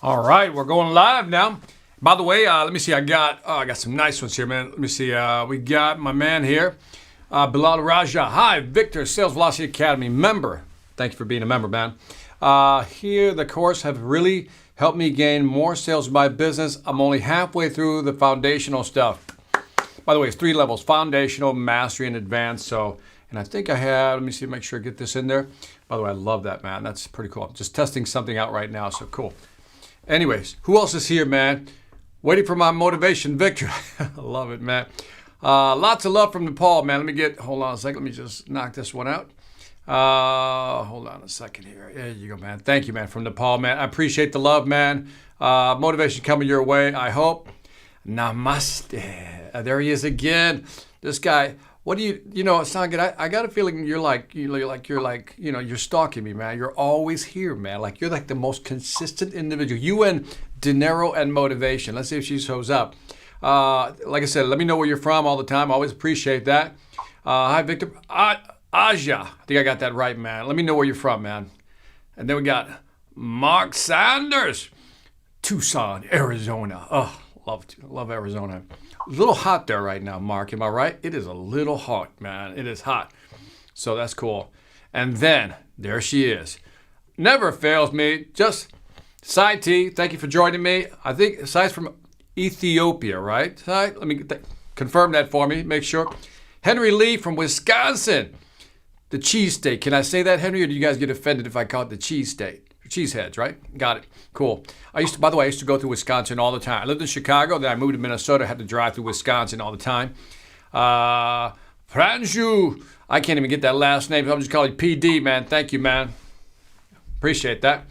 All right, we're going live now. By the way, let me see. I got some nice ones here, man. Let me see. We got my man here, Bilal Raja. Hi, Victor, Sales Velocity Academy member. Thank you for being a member, man. Here, the course have really helped me gain more sales in my business. I'm only halfway through the foundational stuff. By the way, it's 3 levels: foundational, mastery, and advanced. So, and I think I have. Let me see. Make sure I get this in there. By the way, I love that, man. That's pretty cool. I'm just testing something out right now. So cool. Anyways, who else is here, man? Waiting for my motivation, Victor. I love it, man. Lots of love from Nepal, man. Hold on a second. Let me just knock this one out. Hold on a second here. There you go, man. Thank you, man, from Nepal, man. I appreciate the love, man. Motivation coming your way, I hope. Namaste. There he is again. This guy. What do you know, it's not good. I got a feeling you're stalking me, man. You're always here, man. Like you're like the most consistent individual. You and dinero and motivation. Let's see if she shows up. Like I said, let me know where you're from all the time. I always appreciate that. Hi, Victor. Aja. I think I got that right, man. Let me know where you're from, man. And then we got Mark Sanders, Tucson, Arizona. Oh, love Arizona. A little hot there right now, Mark. Am I right? It is a little hot, man. It is hot. So that's cool. And then there she is. Never fails me. Just Sai T. Thank you for joining me. I think Sai's from Ethiopia, right? Sai, let me confirm that for me. Make sure. Henry Lee from Wisconsin. The cheese state. Can I say that, Henry, or do you guys get offended if I call it the cheese state? Cheeseheads, right? Got it. Cool. By the way, I used to go through Wisconsin all the time. I lived in Chicago, then I moved to Minnesota, had to drive through Wisconsin all the time. Franju, I can't even get that last name, so I'm just calling you PD, man. Thank you, man. Appreciate that.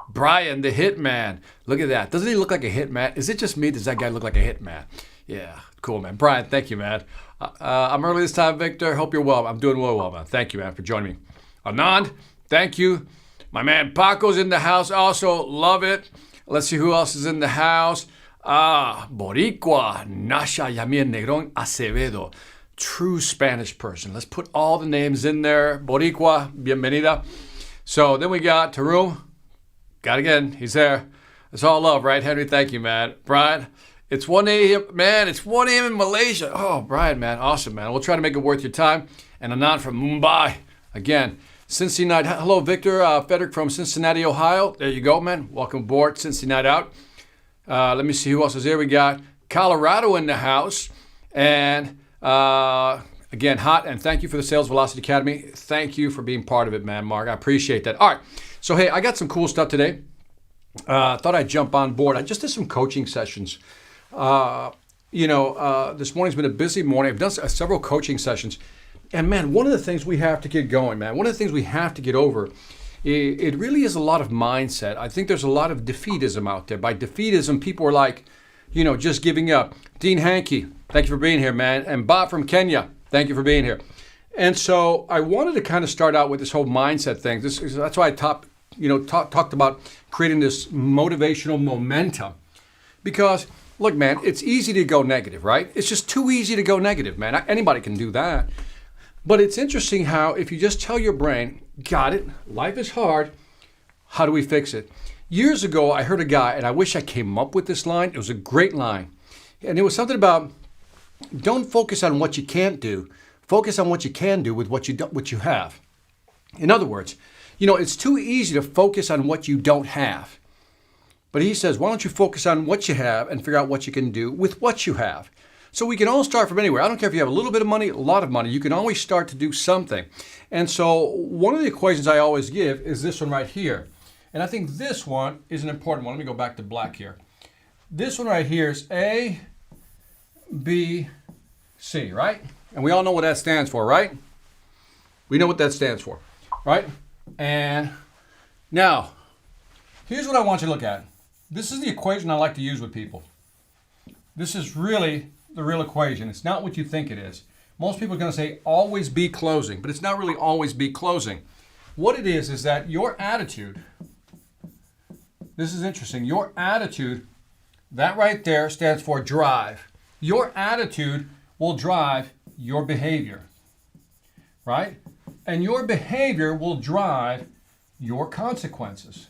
Brian, the Hitman. Look at that. Doesn't he look like a hitman? Is it just me? Does that guy look like a hitman? Yeah, cool, man. Brian, thank you, man. I'm early this time, Victor. Hope you're well. I'm doing well, man. Thank you, man, for joining me. Anand, thank you. My man Paco's in the house also. Love it. Let's see who else is in the house. Boricua, Nasha Yamir Negron Acevedo. True Spanish person. Let's put all the names in there. Boricua, bienvenida. So then we got Tarum. Got again. He's there. It's all love, right, Henry? Thank you, man. Brian, it's 1 a.m. Man, it's 1 a.m. in Malaysia. Oh, Brian, man. Awesome, man. We'll try to make it worth your time. And Anand from Mumbai. Again. Cincinnati. Hello, Victor. Frederick from Cincinnati, Ohio. There you go, man. Welcome aboard, Cincinnati out. Let me see who else is here. We got Colorado in the house. And again, hot. And thank you for the Sales Velocity Academy. Thank you for being part of it, man, Mark. I appreciate that. All right. So, hey, I got some cool stuff today. Thought I'd jump on board. I just did some coaching sessions. This morning's been a busy morning. I've done several coaching sessions. And man, one of the things we have to get going, man, one of the things we have to get over, it really is a lot of mindset. I think there's a lot of defeatism out there. By defeatism, people are like, just giving up. Dean Hankey, thank you for being here, man. And Bob from Kenya, thank you for being here. And so I wanted to kind of start out with this whole mindset thing. That's why I talked about creating this motivational momentum. Because, look, man, it's easy to go negative, right? It's just too easy to go negative, man. Anybody can do that. But it's interesting how if you just tell your brain, got it, life is hard, how do we fix it? Years ago, I heard a guy, and I wish I came up with this line. It was a great line. And it was something about, don't focus on what you can't do. Focus on what you can do with what you have. In other words, it's too easy to focus on what you don't have. But he says, why don't you focus on what you have and figure out what you can do with what you have? So we can all start from anywhere. I don't care if you have a little bit of money, a lot of money. You can always start to do something. And so one of the equations I always give is this one right here. And I think this one is an important one. Let me go back to black here. This one right here is A, B, C, right? And we all know what that stands for, right? We know what that stands for, right? And now, here's what I want you to look at. This is the equation I like to use with people. This is really the real equation. It's not what you think it is. Most people are going to say always be closing, but it's not really always be closing. What it is that your attitude, this is interesting, your attitude, that right there stands for drive. Your attitude will drive your behavior, right? And your behavior will drive your consequences,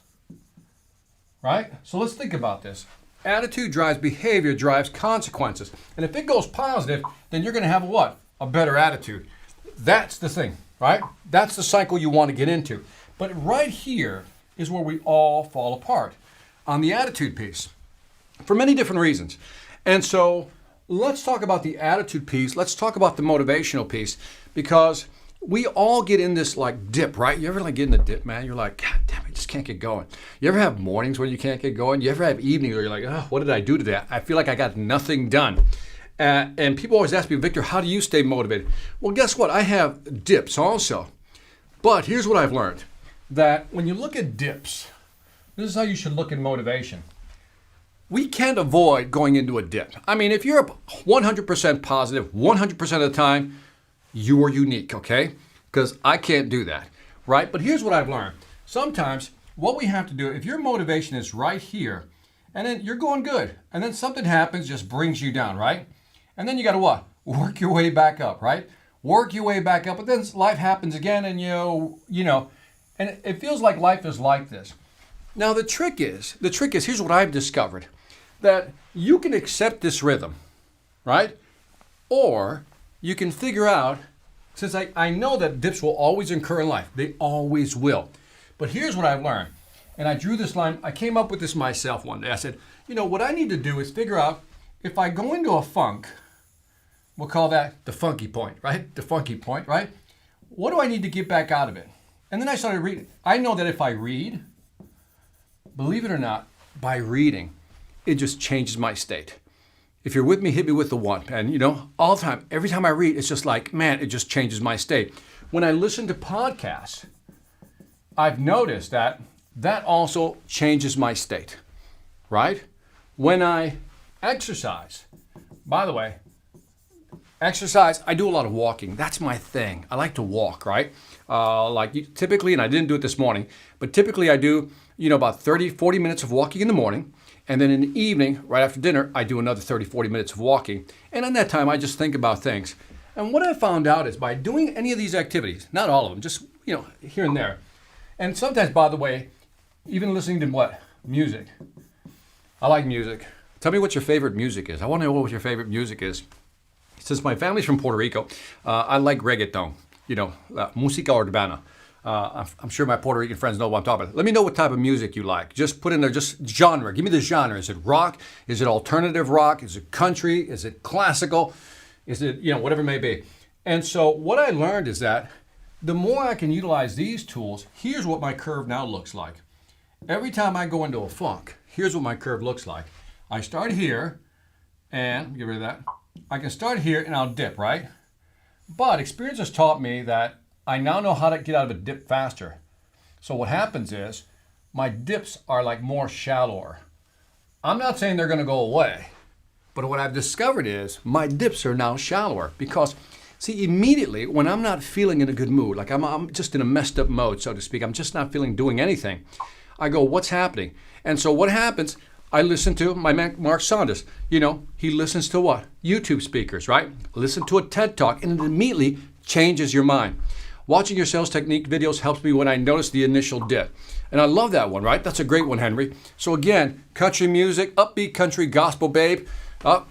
right? So let's think about this. Attitude drives behavior, drives consequences. And if it goes positive, then you're going to have a what? A better attitude. That's the thing, right? That's the cycle you want to get into. But right here is where we all fall apart on the attitude piece for many different reasons. And so let's talk about the attitude piece. Let's talk about the motivational piece, because we all get in this like dip, right? You ever like get in the dip, man? You're like, God damn, I just can't get going. You ever have mornings where you can't get going? You ever have evenings where you're like, oh, what did I do today? I feel like I got nothing done. And people always ask me, Victor, how do you stay motivated? Well, guess what? I have dips also. But here's what I've learned, that when you look at dips, this is how you should look at motivation. We can't avoid going into a dip. I mean, if you're 100% positive 100% of the time, you are unique, okay? Because I can't do that, right? But here's what I've learned. Sometimes what we have to do, if your motivation is right here, and then you're going good, and then something happens, just brings you down, right? And then you got to what? Work your way back up, right? Work your way back up, but then life happens again, and you know, and it feels like life is like this. Now the trick is, here's what I've discovered, that you can accept this rhythm, right? Or you can figure out, since I know that dips will always occur in life, they always will. But here's what I've learned, and I drew this line, I came up with this myself one day. I said, you know, what I need to do is figure out, if I go into a funk, we'll call that the funky point, right? The funky point, right? What do I need to get back out of it? And then I started reading. I know that if I read, believe it or not, by reading, it just changes my state. If you're with me, hit me with the one. And you know, all the time, every time I read, it's just like, man, it just changes my state. When I listen to podcasts, I've noticed that also changes my state, right? When I exercise, by the way, exercise, I do a lot of walking. That's my thing. I like to walk, right? Typically, and I didn't do it this morning, but typically I do, you know, about 30, 40 minutes of walking in the morning. And then in the evening, right after dinner, I do another 30, 40 minutes of walking. And in that time, I just think about things. And what I found out is by doing any of these activities, not all of them, just, you know, here and there. And sometimes, by the way, even listening to what? Music. I like music. Tell me what your favorite music is. I want to know what your favorite music is. Since my family's from Puerto Rico, I like reggaeton, you know, música urbana. I'm sure my Puerto Rican friends know what I'm talking about. Let me know what type of music you like. Just put in there, just genre. Give me the genre. Is it rock? Is it alternative rock? Is it country? Is it classical? Is it, you know, whatever it may be. And so what I learned is that the more I can utilize these tools, here's what my curve now looks like. Every time I go into a funk, here's what my curve looks like. I start here, and get rid of that. I can start here and I'll dip, right? But experience has taught me that I now know how to get out of a dip faster. So what happens is my dips are like more shallower. I'm not saying they're going to go away, but what I've discovered is my dips are now shallower because, see, immediately when I'm not feeling in a good mood, like I'm just in a messed up mode, so to speak, I'm just not feeling doing anything, I go, what's happening? And so what happens, I listen to my man, Mark Saunders. You know, he listens to what? YouTube speakers, right? Listen to a TED Talk, and it immediately changes your mind. Watching your sales technique videos helps me when I notice the initial dip. And I love that one, right? That's a great one, Henry. So again, country music, upbeat country, gospel, babe.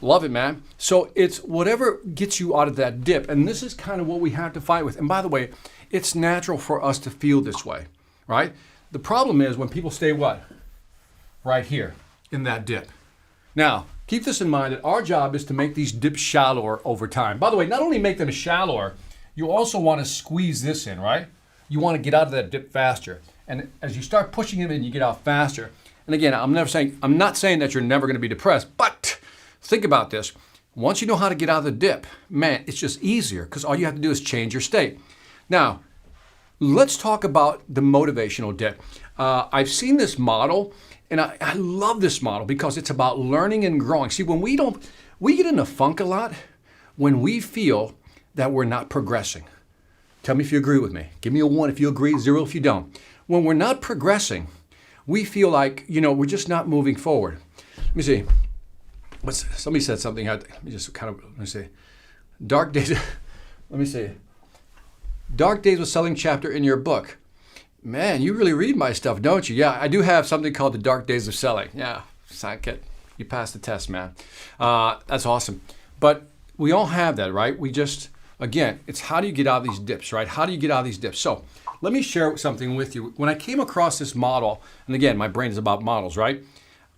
Love it, man. So it's whatever gets you out of that dip. And this is kind of what we have to fight with. And by the way, it's natural for us to feel this way, right? The problem is when people stay what? Right here in that dip. Now, keep this in mind that our job is to make these dips shallower over time. By the way, not only make them shallower, you also want to squeeze this in, right? You want to get out of that dip faster. And as you start pushing it in, you get out faster. And again, I'm not saying that you're never going to be depressed, but think about this. Once you know how to get out of the dip, man, it's just easier because all you have to do is change your state. Now, let's talk about the motivational dip. I've seen this model, and I love this model because it's about learning and growing. See, when we get in a funk a lot when we feel that we're not progressing. Tell me if you agree with me. Give me a 1 if you agree, 0 if you don't. When we're not progressing, we feel like, you know, we're just not moving forward. Let me see. Somebody said something. Let me see. Dark days. Let me see. Dark days was selling chapter in your book. Man, you really read my stuff, don't you? Yeah, I do have something called The Dark Days of Selling. Yeah, sidekick. You passed the test, man. That's awesome. But we all have that, right? We just, again, it's how do you get out of these dips, right? How do you get out of these dips? So let me share something with you. When I came across this model, and again, my brain is about models, right?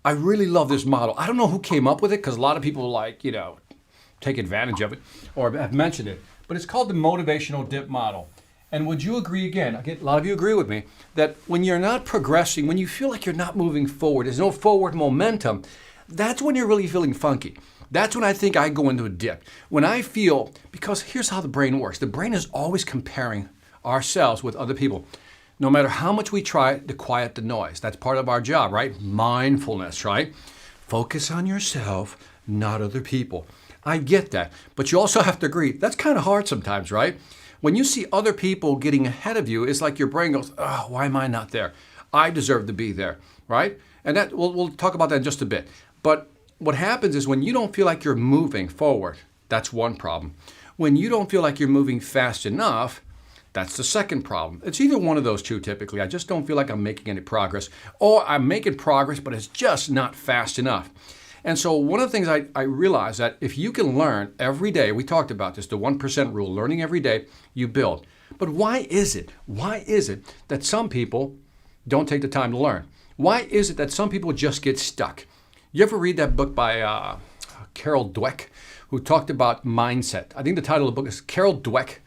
I really love this model. I don't know who came up with it because a lot of people take advantage of it or have mentioned it. But it's called the motivational dip model. And would you agree again, a lot of you agree with me, that when you're not progressing, when you feel like you're not moving forward, there's no forward momentum, that's when you're really feeling funky. That's when I think I go into a dip. When I feel, because here's how the brain works. The brain is always comparing ourselves with other people. No matter how much we try to quiet the noise. That's part of our job, right? Mindfulness, right? Focus on yourself, not other people. I get that. But you also have to agree, that's kind of hard sometimes, right? When you see other people getting ahead of you, it's like your brain goes, oh, why am I not there? I deserve to be there, right? And that we'll talk about that in just a bit. But what happens is when you don't feel like you're moving forward, that's one problem. When you don't feel like you're moving fast enough, that's the second problem. It's either one of those two typically. I just don't feel like I'm making any progress. Or I'm making progress, but it's just not fast enough. And so one of the things I realize that if you can learn every day, we talked about this, the 1% rule, learning every day, you build. But why is it that some people don't take the time to learn? Why is it that some people just get stuck? You ever read that book by Carol Dweck, who talked about mindset? I think the title of the book is Carol Dweck,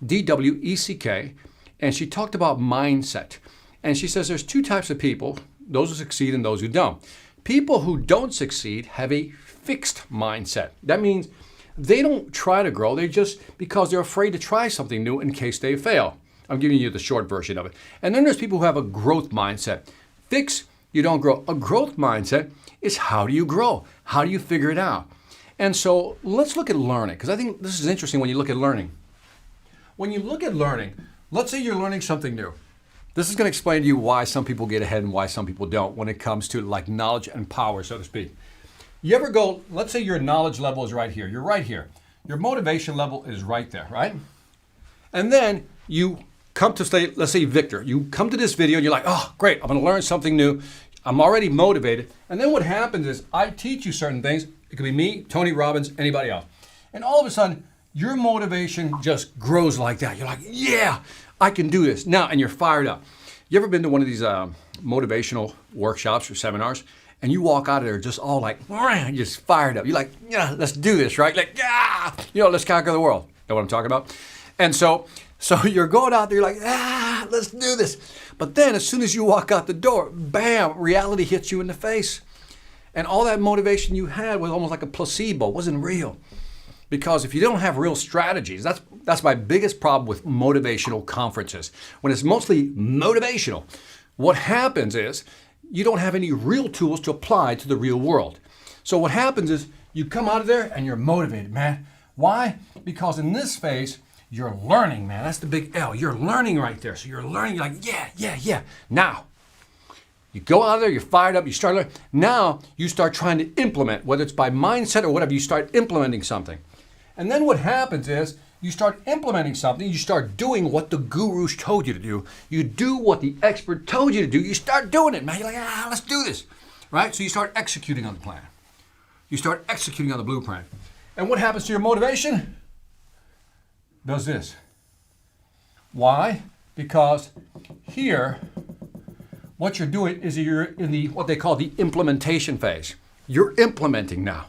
D-W-E-C-K, and she talked about mindset. And she says there's two types of people, those who succeed and those who don't. People who don't succeed have a fixed mindset. That means they don't try to grow. They just, because they're afraid to try something new in case they fail. I'm giving you the short version of it. And then there's people who have a growth mindset. Fix, you don't grow. A growth mindset is how do you grow? How do you figure it out? And so let's look at learning, because I think this is interesting when you look at learning. When you look at learning, let's say you're learning something new. This is going to explain to you why some people get ahead and why some people don't when it comes to like knowledge and power, so to speak. You ever go, let's say your knowledge level is right here. You're right here. Your motivation level is right there, right? And then you come to say, let's say Victor, you come to this video and you're like, oh, great, I'm going to learn something new. I'm already motivated. And then what happens is I teach you certain things. It could be me, Tony Robbins, anybody else. And all of a sudden, your motivation just grows like that. You're like, yeah, I can do this. Now, and you're fired up. You ever been to one of these motivational workshops or seminars, and you walk out of there just all like, just fired up. You're like, yeah, let's do this, right? Like, yeah, let's conquer the world. Know what I'm talking about? And so you're going out there, you're like, let's do this. But then as soon as you walk out the door, bam, reality hits you in the face. And all that motivation you had was almost like a placebo. It wasn't real. Because if you don't have real strategies, that's my biggest problem with motivational conferences. When it's mostly motivational, what happens is you don't have any real tools to apply to the real world. So what happens is you come out of there and you're motivated, man. Why? Because in this phase, you're learning, man. That's the big L. You're learning right there. So you're learning, you're like, yeah. Now, you go out there, you're fired up, you start learning. Now, you start trying to implement, whether it's by mindset or whatever, you start implementing something. And then what happens is you start implementing something, you start doing what the gurus told you to do. You do what the expert told you to do. You start doing it, man. You're like, let's do this, right? So you start executing on the plan. You start executing on the blueprint. And what happens to your motivation? Does this. Why? Because here, what you're doing is you're in the what they call the implementation phase. You're implementing now.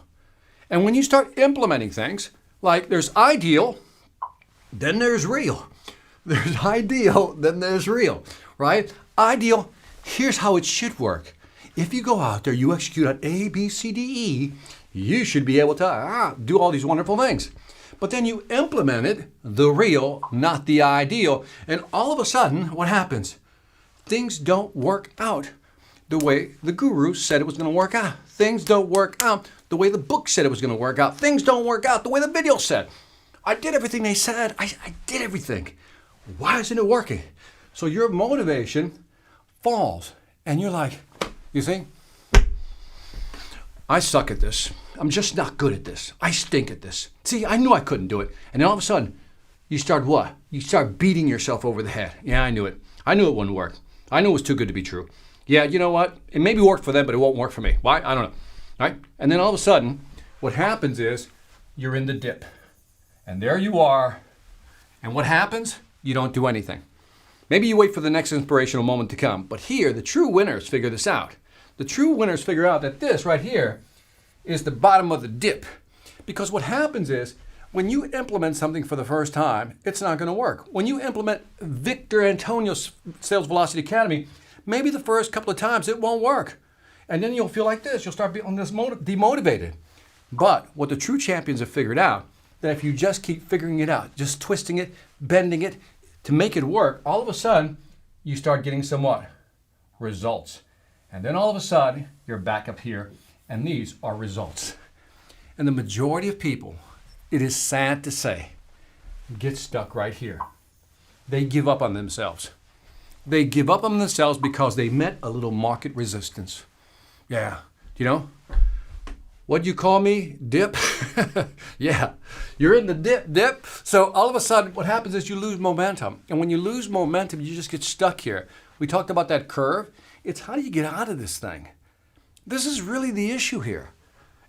And when you start implementing things, like there's ideal, then there's real. There's ideal, then there's real, right? Ideal, here's how it should work. If you go out there, you execute on A, B, C, D, E, you should be able to do all these wonderful things. But then you implement it, the real, not the ideal, and all of a sudden, what happens? Things don't work out the way the guru said it was going to work out. Things don't work out the way the book said it was going to work out. Things don't work out the way the video said. I did everything they said. I did everything. Why isn't it working? So your motivation falls. And you're like, you think, I suck at this. I'm just not good at this. I stink at this. See, I knew I couldn't do it. And then all of a sudden, you start what? You start beating yourself over the head. Yeah, I knew it. I knew it wouldn't work. I knew it was too good to be true. Yeah, you know what? It maybe worked for them, but it won't work for me. Why? I don't know. Right? And then all of a sudden, what happens is you're in the dip. And there you are. And what happens? You don't do anything. Maybe you wait for the next inspirational moment to come. But here, the true winners figure this out. The true winners figure out that this right here is the bottom of the dip. Because what happens is, when you implement something for the first time, it's not going to work. When you implement Victor Antonio's Sales Velocity Academy, maybe the first couple of times it won't work. And then you'll feel like this. You'll start being demotivated. But what the true champions have figured out, that if you just keep figuring it out, just twisting it, bending it to make it work, all of a sudden you start getting some what? Results. And then all of a sudden you're back up here, and these are results. And the majority of people, it is sad to say, get stuck right here. They give up on themselves. They give up on themselves because they met a little market resistance. Yeah, you know? What'd you call me? Dip? Yeah, you're in the dip. So all of a sudden, what happens is you lose momentum. And when you lose momentum, you just get stuck here. We talked about that curve. It's how do you get out of this thing? This is really the issue here.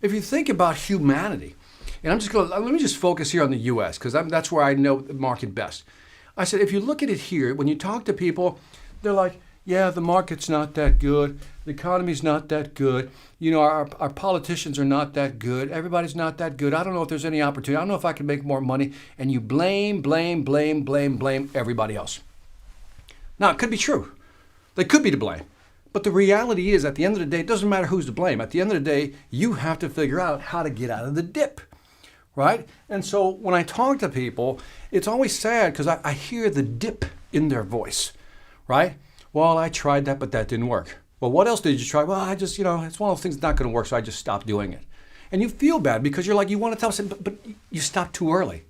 If you think about humanity, and let me just focus here on the U.S. because that's where I know the market best. I said, if you look at it here, when you talk to people, they're like, yeah, the market's not that good. The economy's not that good. You know, our politicians are not that good. Everybody's not that good. I don't know if there's any opportunity. I don't know if I can make more money. And you blame everybody else. Now, it could be true. They could be to blame. But the reality is, at the end of the day, it doesn't matter who's to blame. At the end of the day, you have to figure out how to get out of the dip, right? And so when I talk to people, it's always sad because I hear the dip in their voice, right? Well, I tried that, but that didn't work. Well, what else did you try? Well, I just, it's one of those things that's not going to work, so I just stopped doing it. And you feel bad because you're like, you want to tell something, but you stopped too early.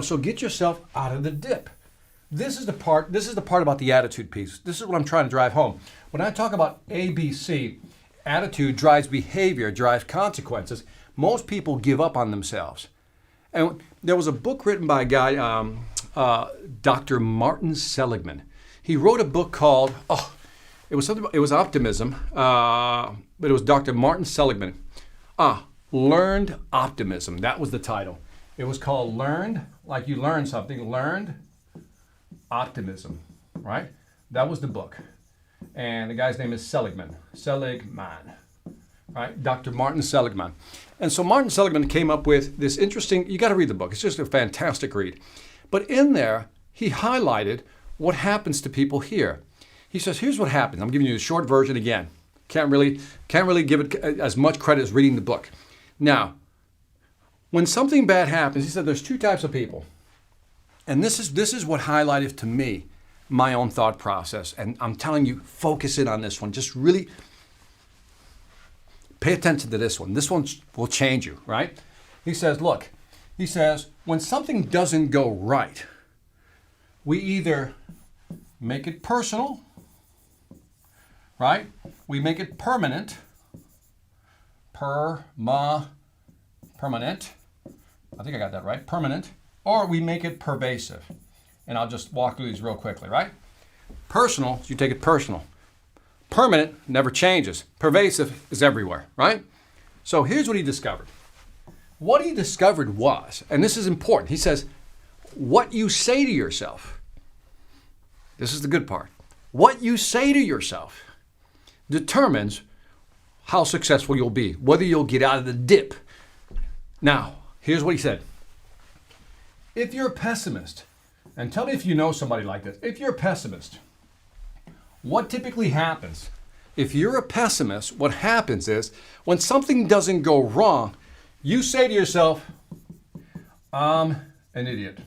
So get yourself out of the dip. This is the part about the attitude piece. This is what I'm trying to drive home. When I talk about ABC, attitude drives behavior, drives consequences, most people give up on themselves. And there was a book written by a guy, Dr. Martin Seligman. He wrote a book called, it was Optimism, but it was Dr. Martin Seligman. Learned Optimism. That was the title. It was called Learned, like you learned something, Learned Optimism, right? That was the book. And the guy's name is Seligman, right? Dr. Martin Seligman. And so Martin Seligman came up with this interesting, you got to read the book. It's just a fantastic read. But in there, he highlighted what happens to people here. He says, here's what happens. I'm giving you the short version again. Can't really give it as much credit as reading the book. Now, when something bad happens, he said there's two types of people. And this is what highlighted to me my own thought process. And I'm telling you, focus in on this one. Just really pay attention to this one. This one will change you, right? He says, look, when something doesn't go right, we either make it personal, right? We make it permanent. Permanent. I think I got that right. Permanent. Or we make it pervasive. And I'll just walk through these real quickly, right? Personal, you take it personal. Permanent never changes. Pervasive is everywhere, right? So here's what he discovered. What he discovered was, and this is important, he says, what you say to yourself, this is the good part, what you say to yourself determines how successful you'll be, whether you'll get out of the dip. Now, here's what he said. If you're a pessimist, and tell me if you know somebody like this, if you're a pessimist, what typically happens? If you're a pessimist, what happens is when something doesn't go wrong, you say to yourself, I'm an idiot.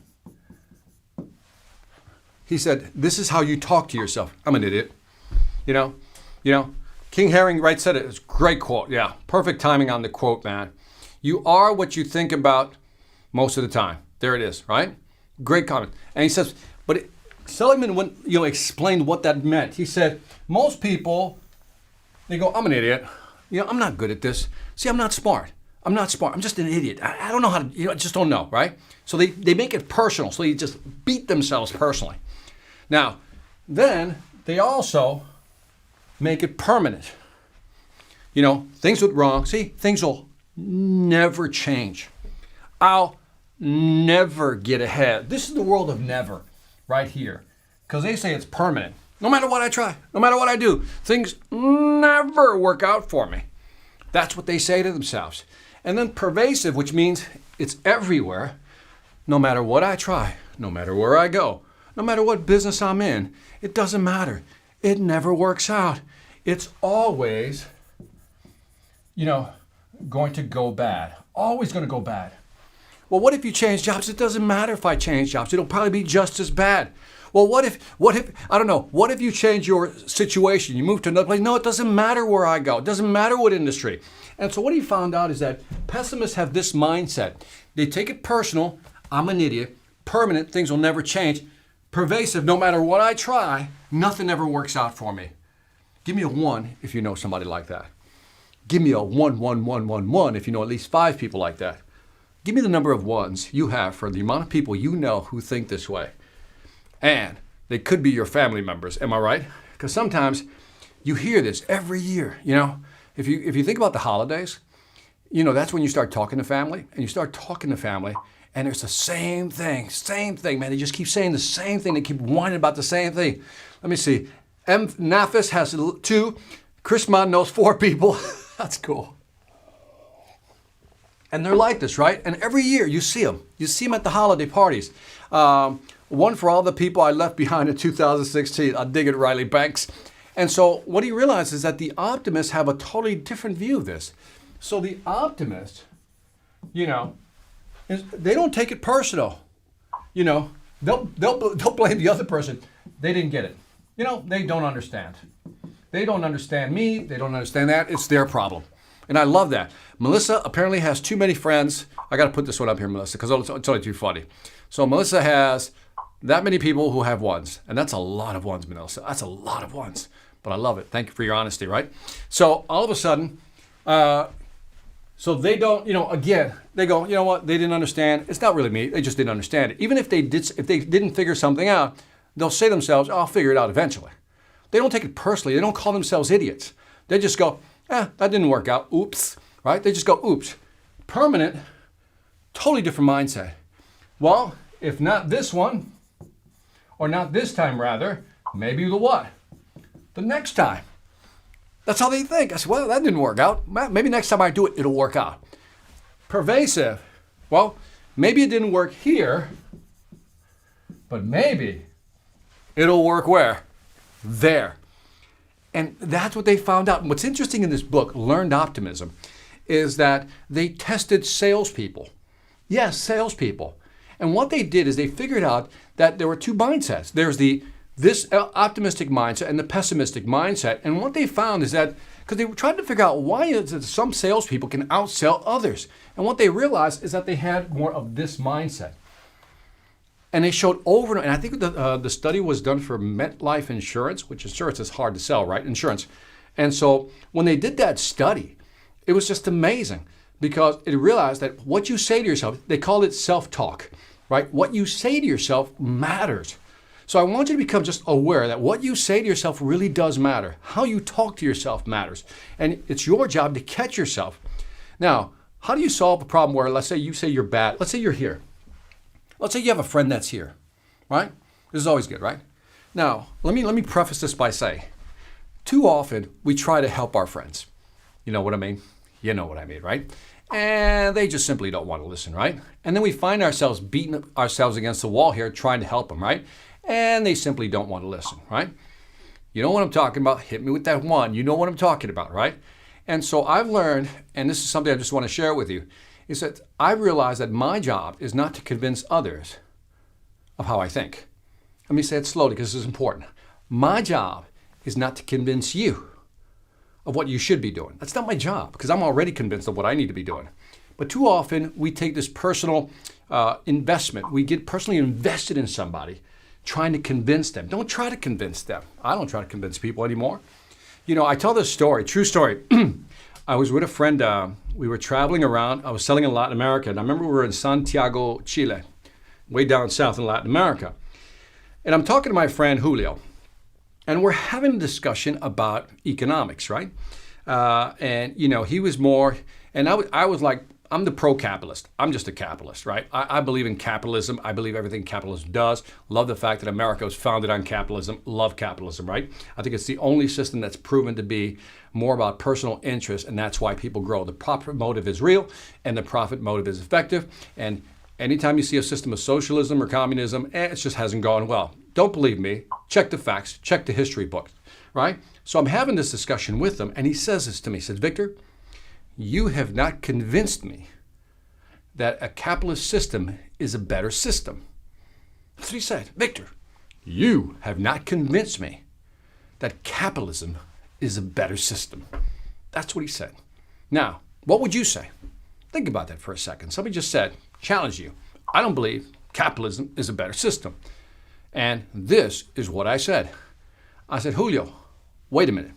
He said, this is how you talk to yourself. I'm an idiot. You know, King Herring Wright said it. It's a great quote. Yeah, perfect timing on the quote, man. You are what you think about most of the time. There it is, right? Great comment. And he says, Seligman explained what that meant. He said, most people, they go, I'm an idiot. I'm not good at this. See, I'm not smart. I'm just an idiot. I don't know how to, I just don't know, right? So they make it personal. So they just beat themselves personally. Now, then they also make it permanent. Things went wrong. See, things will never change. I'll never get ahead. This is the world of never right here. Because they say it's permanent. No matter what I try, no matter what I do, things never work out for me. That's what they say to themselves. And then pervasive, which means it's everywhere. No matter what I try, no matter where I go, no matter what business I'm in, it doesn't matter. It never works out. It's always, going to go bad. Always going to go bad. Well, what if you change jobs? It doesn't matter if I change jobs. It'll probably be just as bad. Well, what if you change your situation? You move to another place? No, it doesn't matter where I go. It doesn't matter what industry. And so what he found out is that pessimists have this mindset. They take it personal. I'm an idiot. Permanent, things will never change. Pervasive, no matter what I try, nothing ever works out for me. Give me a 1 if you know somebody like that. Give me a 1, 1, 1, 1, 1 if you know at least 5 people like that. Give me the number of ones you have for the amount of people you know who think this way. And they could be your family members, am I right? Because sometimes you hear this every year, If you think about the holidays, that's when you start talking to family, and you start talking to family, and it's the same thing, man. They just keep saying the same thing. They keep whining about the same thing. Let me see. Nafis has 2. Chris Mon knows 4 people. That's cool. And they're like this, right? And every year you see them. You see them at the holiday parties. One for all the people I left behind in 2016. I dig it, Riley Banks. And so what he realizes is that the optimists have a totally different view of this. So the optimist, they don't take it personal. They'll blame the other person. They didn't get it. They don't understand. They don't understand me. They don't understand that. It's their problem. And I love that. Melissa apparently has too many friends. I got to put this one up here, Melissa, because it's only too funny. So Melissa has that many people who have 1s. And that's a lot of 1s, Melissa. That's a lot of 1s. But I love it. Thank you for your honesty, right? So all of a sudden, so they don't, again, they go, you know what? They didn't understand. It's not really me. They just didn't understand it. Even if they didn't figure something out, they'll say to themselves, I'll figure it out eventually. They don't take it personally. They don't call themselves idiots. They just go, that didn't work out. Oops, right? They just go, oops. Permanent, totally different mindset. Well, if not this one, or not this time rather, maybe the what? The next time. That's how they think. I said, well, that didn't work out. Maybe next time I do it, it'll work out. Pervasive. Well, maybe it didn't work here, but maybe it'll work where? There. And that's what they found out. And what's interesting in this book, Learned Optimism, is that they tested salespeople. Yes, salespeople. And what they did is they figured out that there were 2 mindsets. There's this optimistic mindset and the pessimistic mindset. And what they found is that, because they were trying to figure out why is it some salespeople can outsell others. And what they realized is that they had more of this mindset. And they showed over, and I think the study was done for MetLife Insurance, which insurance is hard to sell, right? Insurance. And so when they did that study, it was just amazing because it realized that what you say to yourself, they called it self-talk, right? What you say to yourself matters. So I want you to become just aware that what you say to yourself really does matter. How you talk to yourself matters. And it's your job to catch yourself. Now, how do you solve a problem where, let's say you're bad. Let's say you're here. Let's say you have a friend that's here, right? This is always good, right? Now, let me preface this by saying, too often we try to help our friends. You know what I mean? You know what I mean, right? And they just simply don't want to listen, right? And then we find ourselves beating ourselves against the wall here trying to help them, right? And they simply don't want to listen, right? You know what I'm talking about? Hit me with that 1. You know what I'm talking about, right? And so I've learned, and this is something I just want to share with you, is that I realized that my job is not to convince others of how I think. Let me say it slowly because this is important. My job is not to convince you of what you should be doing. That's not my job because I'm already convinced of what I need to be doing. But too often we take this personal investment. We get personally invested in somebody trying to convince them. Don't try to convince them. I don't try to convince people anymore. I tell this story, true story. I was with a friend. We were traveling around. I was selling in Latin America. And I remember we were in Santiago, Chile, way down south in Latin America. And I'm talking to my friend Julio. and we're having a discussion about economics, right? And he was more, and I was like, I'm the pro-capitalist. I'm just a capitalist, right? I believe in capitalism. I believe everything capitalism does. Love the fact that America was founded on capitalism. Love capitalism, right? I think it's the only system that's proven to be more about personal interest, and that's why people grow. The profit motive is real, and the profit motive is effective. And anytime you see a system of socialism or communism, it just hasn't gone well. Don't believe me. Check the facts. Check the history books, right? So I'm having this discussion with him, and he says this to me. He says, Victor, you have not convinced me that a capitalist system is a better system. That's what he said. Victor, you have not convinced me that capitalism is a better system. That's what he said. Now, what would you say? Think about that for a second. Somebody just said, challenge you. I don't believe capitalism is a better system. And this is what I said. I said, Julio, wait a minute.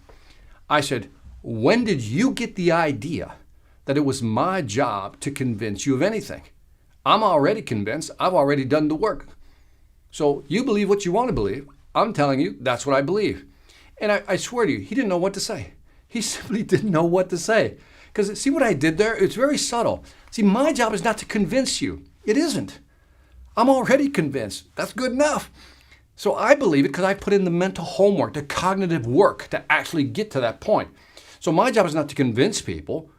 I said, when did you get the idea that it was my job to convince you of anything? I'm already convinced. I've already done the work. So you believe what you want to believe. I'm telling you, that's what I believe. And I swear to you, he didn't know what to say. He simply didn't know what to say. Because see what I did there? It's very subtle. See, my job is not to convince you. It isn't. I'm already convinced. That's good enough. So I believe it because I put in the mental homework, the cognitive work to actually get to that point. So my job is not to convince people,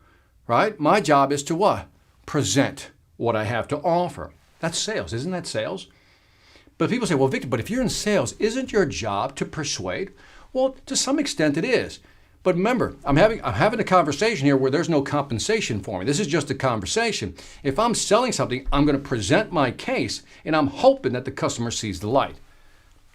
right? My job is to what? Present what I have to offer. That's sales. Isn't that sales? But people say, well, Victor, but if you're in sales, isn't your job to persuade? Well, to some extent it is. But remember, I'm having a conversation here where there's no compensation for me. This is just a conversation. If I'm selling something, I'm going to present my case, and I'm hoping that the customer sees the light.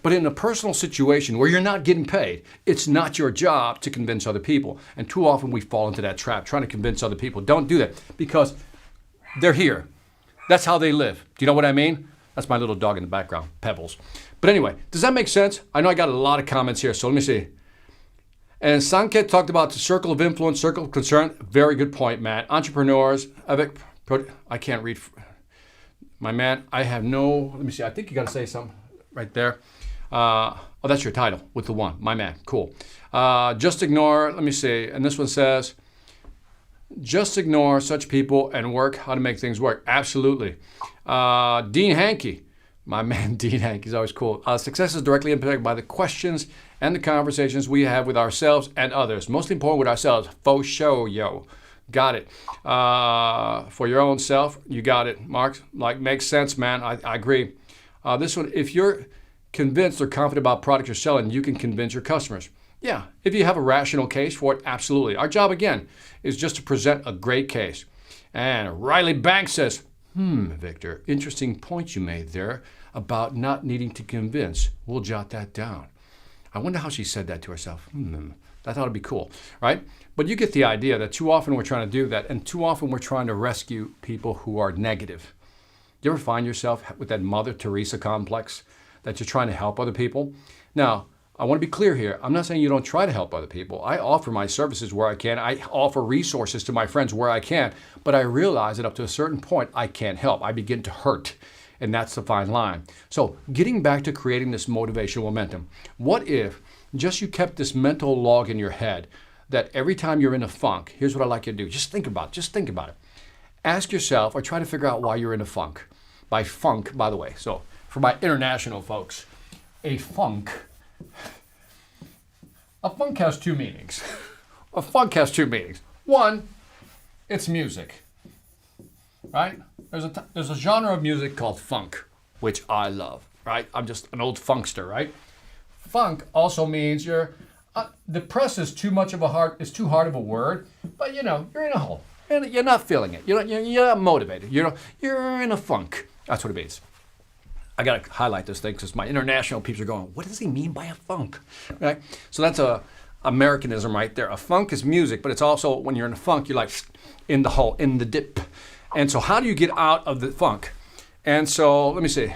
But in a personal situation where you're not getting paid, it's not your job to convince other people. And too often we fall into that trap, trying to convince other people. Don't do that because they're here. That's how they live. Do you know what I mean? That's my little dog in the background, Pebbles. But anyway, does that make sense? I know I got a lot of comments here, so let me see. And Sanket talked about the circle of influence, circle of concern. Very good point, Matt. Entrepreneurs, I can't read. My man, I have no, let me see. I think you got to say something right there. Oh, that's your title with the one. My man. Cool. Just ignore, let me see. And this one says, just ignore such people and work how to make things work. Absolutely. Dean Hankey. My man, Dean Hankey's always cool. Success is directly impacted by the questions and the conversations we have with ourselves and others. Mostly important with ourselves. Faux show, yo. Got it. For your own self, you got it. Mark, like, makes sense, man. I agree. This one, if you're convinced or confident about product you're selling, you can convince your customers. Yeah, if you have a rational case for it, absolutely. Our job, again, is just to present a great case. And Riley Banks says, Victor, interesting point you made there about not needing to convince. We'll jot that down. I wonder how she said that to herself. That ought to be cool, right? But you get the idea that too often we're trying to do that, and too often we're trying to rescue people who are negative. Do you ever find yourself with that Mother Teresa complex that you're trying to help other people? Now, I want to be clear here. I'm not saying you don't try to help other people. I offer my services where I can. I offer resources to my friends where I can. But I realize that up to a certain point, I can't help. I begin to hurt. And that's the fine line. So getting back to creating this motivational momentum. What if just you kept this mental log in your head that every time you're in a funk, here's what I'd like you to do. Just think about it. Ask yourself or try to figure out why you're in a funk. By funk, by the way. So for my international folks, a funk has two meanings. A funk has two meanings. One, it's music, right? There's a genre of music called funk, which I love, right? I'm just an old funkster, right? Funk also means you're depressed is too hard of a word, but you're in a hole. You're not feeling it. You're not motivated. You're in a funk. That's what it means. I got to highlight this thing because my international peeps are going, what does he mean by a funk? Right? So that's a Americanism right there. A funk is music, but it's also when you're in a funk, you're like in the hole, in the dip. And so how do you get out of the funk? And so let me see.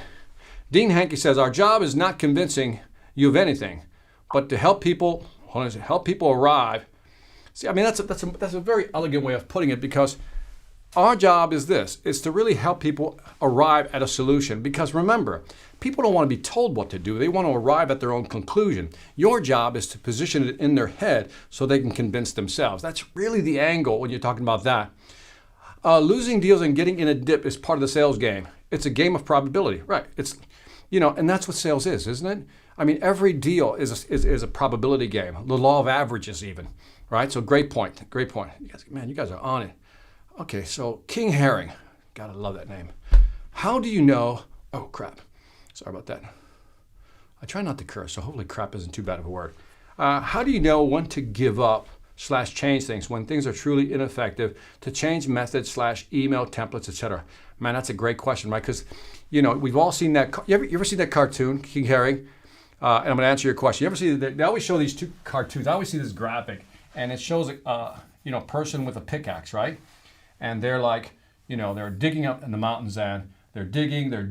Dean Hankey says, our job is not convincing you of anything, but to help people arrive. See, I mean, that's a very elegant way of putting it because Our job is this, is to really help people arrive at a solution. Because remember, people don't want to be told what to do. They want to arrive at their own conclusion. Your job is to position it in their head so they can convince themselves. That's really the angle when you're talking about that. Losing deals and getting in a dip is part of the sales game. It's a game of probability, right? It's, and that's what sales is, isn't it? I mean, every deal is a probability game, the law of averages even, right? So great point, great point. You guys are on it. Okay, so King Herring, gotta love that name. How do you know, oh crap, sorry about that. I try not to curse, so hopefully crap isn't too bad of a word. How do you know when to give up / change things, when things are truly ineffective, to change methods / email templates, etc.? Man, that's a great question, right? Because, we've all seen that, you ever seen that cartoon, King Herring? And I'm gonna answer your question. You ever see, they always show these two cartoons. I always see this graphic, and it shows a person with a pickaxe, right? And they're like, they're digging up in the mountains, and they're digging, they're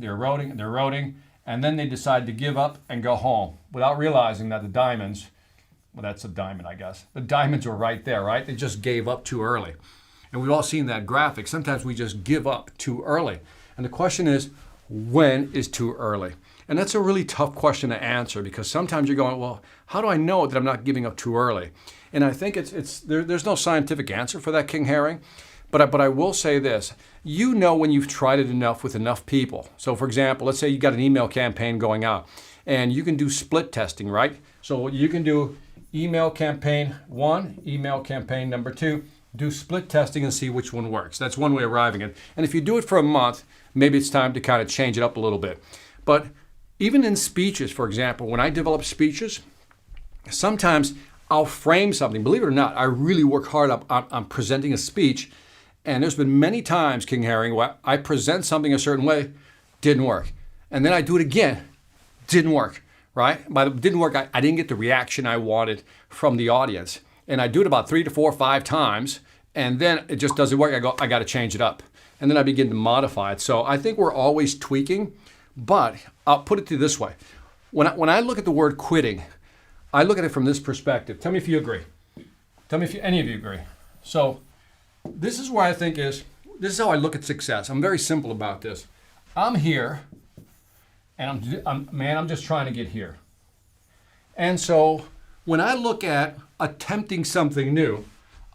eroding, and then they decide to give up and go home without realizing that the diamonds, well, that's a diamond, I guess. The diamonds were right there, right? They just gave up too early. And we've all seen that graphic. Sometimes we just give up too early. And the question is, when is too early? And that's a really tough question to answer, because sometimes you're going, well, how do I know that I'm not giving up too early? And I think there's no scientific answer for that, King Herring. But I will say this, when you've tried it enough with enough people. So for example, let's say you got an email campaign going out, and you can do split testing, right? So you can do email campaign 1, email campaign number 2, do split testing and see which one works. That's one way of arriving at it. And if you do it for a month, maybe it's time to kind of change it up a little bit. But even in speeches, for example, when I develop speeches, sometimes I'll frame something. Believe it or not, I really work hard on presenting a speech. And there's been many times, King Herring, where I present something a certain way, didn't work. And then I do it again, didn't work, right? By the didn't work, I didn't get the reaction I wanted from the audience. And I do it about 3 to 4 or 5 times, and then it just doesn't work. I got to change it up. And then I begin to modify it. So I think we're always tweaking, but I'll put it to you this way. When I look at the word quitting, I look at it from this perspective. Tell me if you agree. Tell me if any of you agree. So this is where I think this is how I look at success. I'm very simple about this. I'm here, and I'm just trying to get here. And so when I look at attempting something new,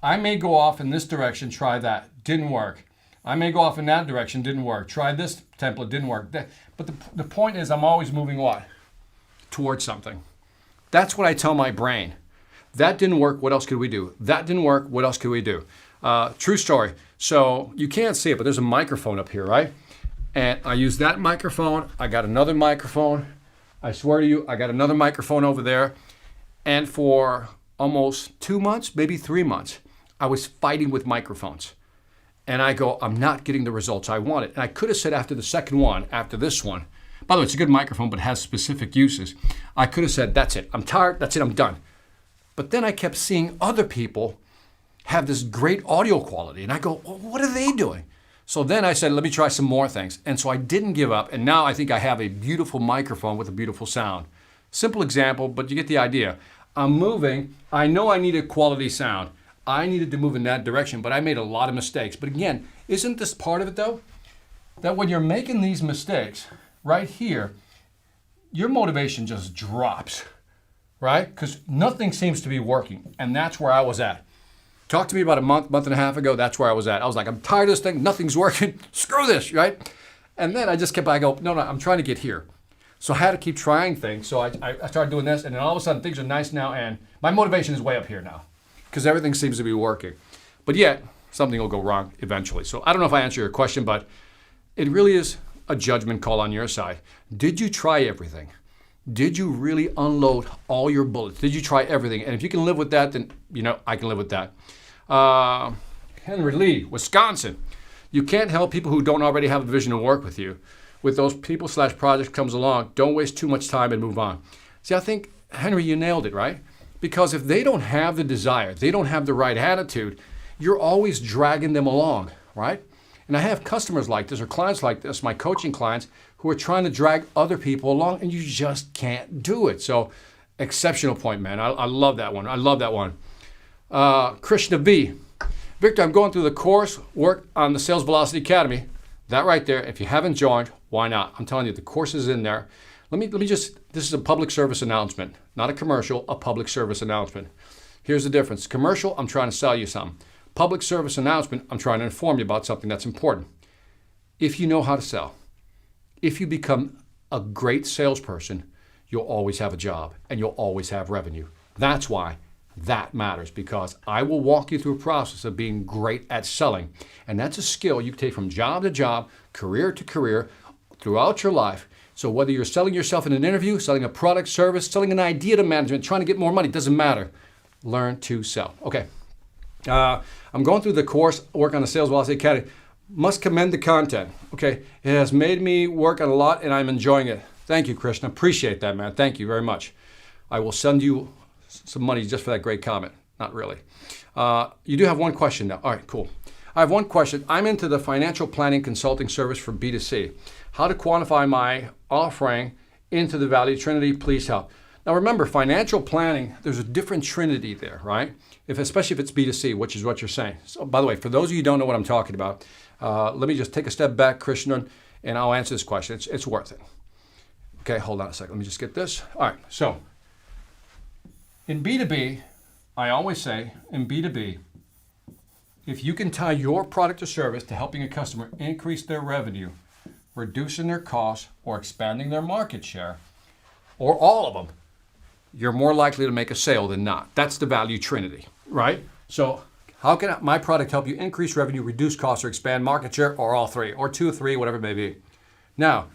I may go off in this direction, try that, didn't work. I may go off in that direction, didn't work. Try this template, didn't work. But the point is, I'm always moving what? Towards something. That's what I tell my brain. That didn't work, what else could we do? That didn't work, what else could we do? True story. So you can't see it, but there's a microphone up here, right? And I use that microphone. I got another microphone. I swear to you, I got another microphone over there. And for almost 2 months, maybe 3 months, I was fighting with microphones. And I go, I'm not getting the results I wanted. And I could have said after the second one, after this one, by the way, it's a good microphone, but it has specific uses. I could have said, that's it. I'm tired. That's it. I'm done. But then I kept seeing other people have this great audio quality. And I go, well, what are they doing? So then I said, let me try some more things. And so I didn't give up. And now I think I have a beautiful microphone with a beautiful sound. Simple example, but you get the idea. I'm moving. I know I need a quality sound. I needed to move in that direction, but I made a lot of mistakes. But again, isn't this part of it though? That when you're making these mistakes right here, your motivation just drops, right? Because nothing seems to be working. And that's where I was at. Talk to me about a month and a half ago, that's where I was at. I was like, I'm tired of this thing, nothing's working, screw this, right? And then I just kept, I go, no, I'm trying to get here. So I had to keep trying things. So I started doing this, and then all of a sudden things are nice now, and my motivation is way up here now because everything seems to be working. But yet, something will go wrong eventually. So I don't know if I answered your question, but it really is a judgment call on your side. Did you try everything? Did you really unload all your bullets? Did you try everything? And if you can live with that, then, I can live with that. Henry Lee, Wisconsin. You can't help people who don't already have a vision to work with you. With those people / projects comes along, don't waste too much time and move on. See, I think, Henry, you nailed it, right? Because if they don't have the desire, they don't have the right attitude, you're always dragging them along, right? And I have customers like this or clients like this, my coaching clients, who are trying to drag other people along, and you just can't do it. So, exceptional point, man. I love that one. I love that one. Krishna V. Victor, I'm going through the course, work on the Sales Velocity Academy. That right there, if you haven't joined, why not? I'm telling you, the course is in there. Let me just, this is a public service announcement, not a commercial, a public service announcement. Here's the difference. Commercial, I'm trying to sell you something. Public service announcement, I'm trying to inform you about something that's important. If you know how to sell, if you become a great salesperson, you'll always have a job and you'll always have revenue. That's why that matters, because I will walk you through a process of being great at selling. And that's a skill you can take from job to job, career to career, throughout your life. So whether you're selling yourself in an interview, selling a product, service, selling an idea to management, trying to get more money, doesn't matter. Learn to sell. Okay. I'm going through the course, work on the Sales Velocity Academy. Must commend the content. Okay. It has made me work on a lot and I'm enjoying it. Thank you, Krishna. Appreciate that, man. Thank you very much. I will send you some money just for that great comment. Not really. You do have one question now. All right, cool. I have one question. I'm into the financial planning consulting service for B2C. How to quantify my offering into the value trinity? Please help. Now remember, financial planning, there's a different trinity there, right? Especially if it's B2C, which is what you're saying. So by the way, for those of you who don't know what I'm talking about, let me just take a step back, Krishna, and I'll answer this question. It's worth it. Okay, hold on a second. Let me just get this. All right, so in B2B, I always say in B2B, if you can tie your product or service to helping a customer increase their revenue, reducing their costs, or expanding their market share, or all of them, you're more likely to make a sale than not. That's the value trinity, right? So how can my product help you increase revenue, reduce costs, or expand market share, or all three, or two or three, whatever it may be? Now,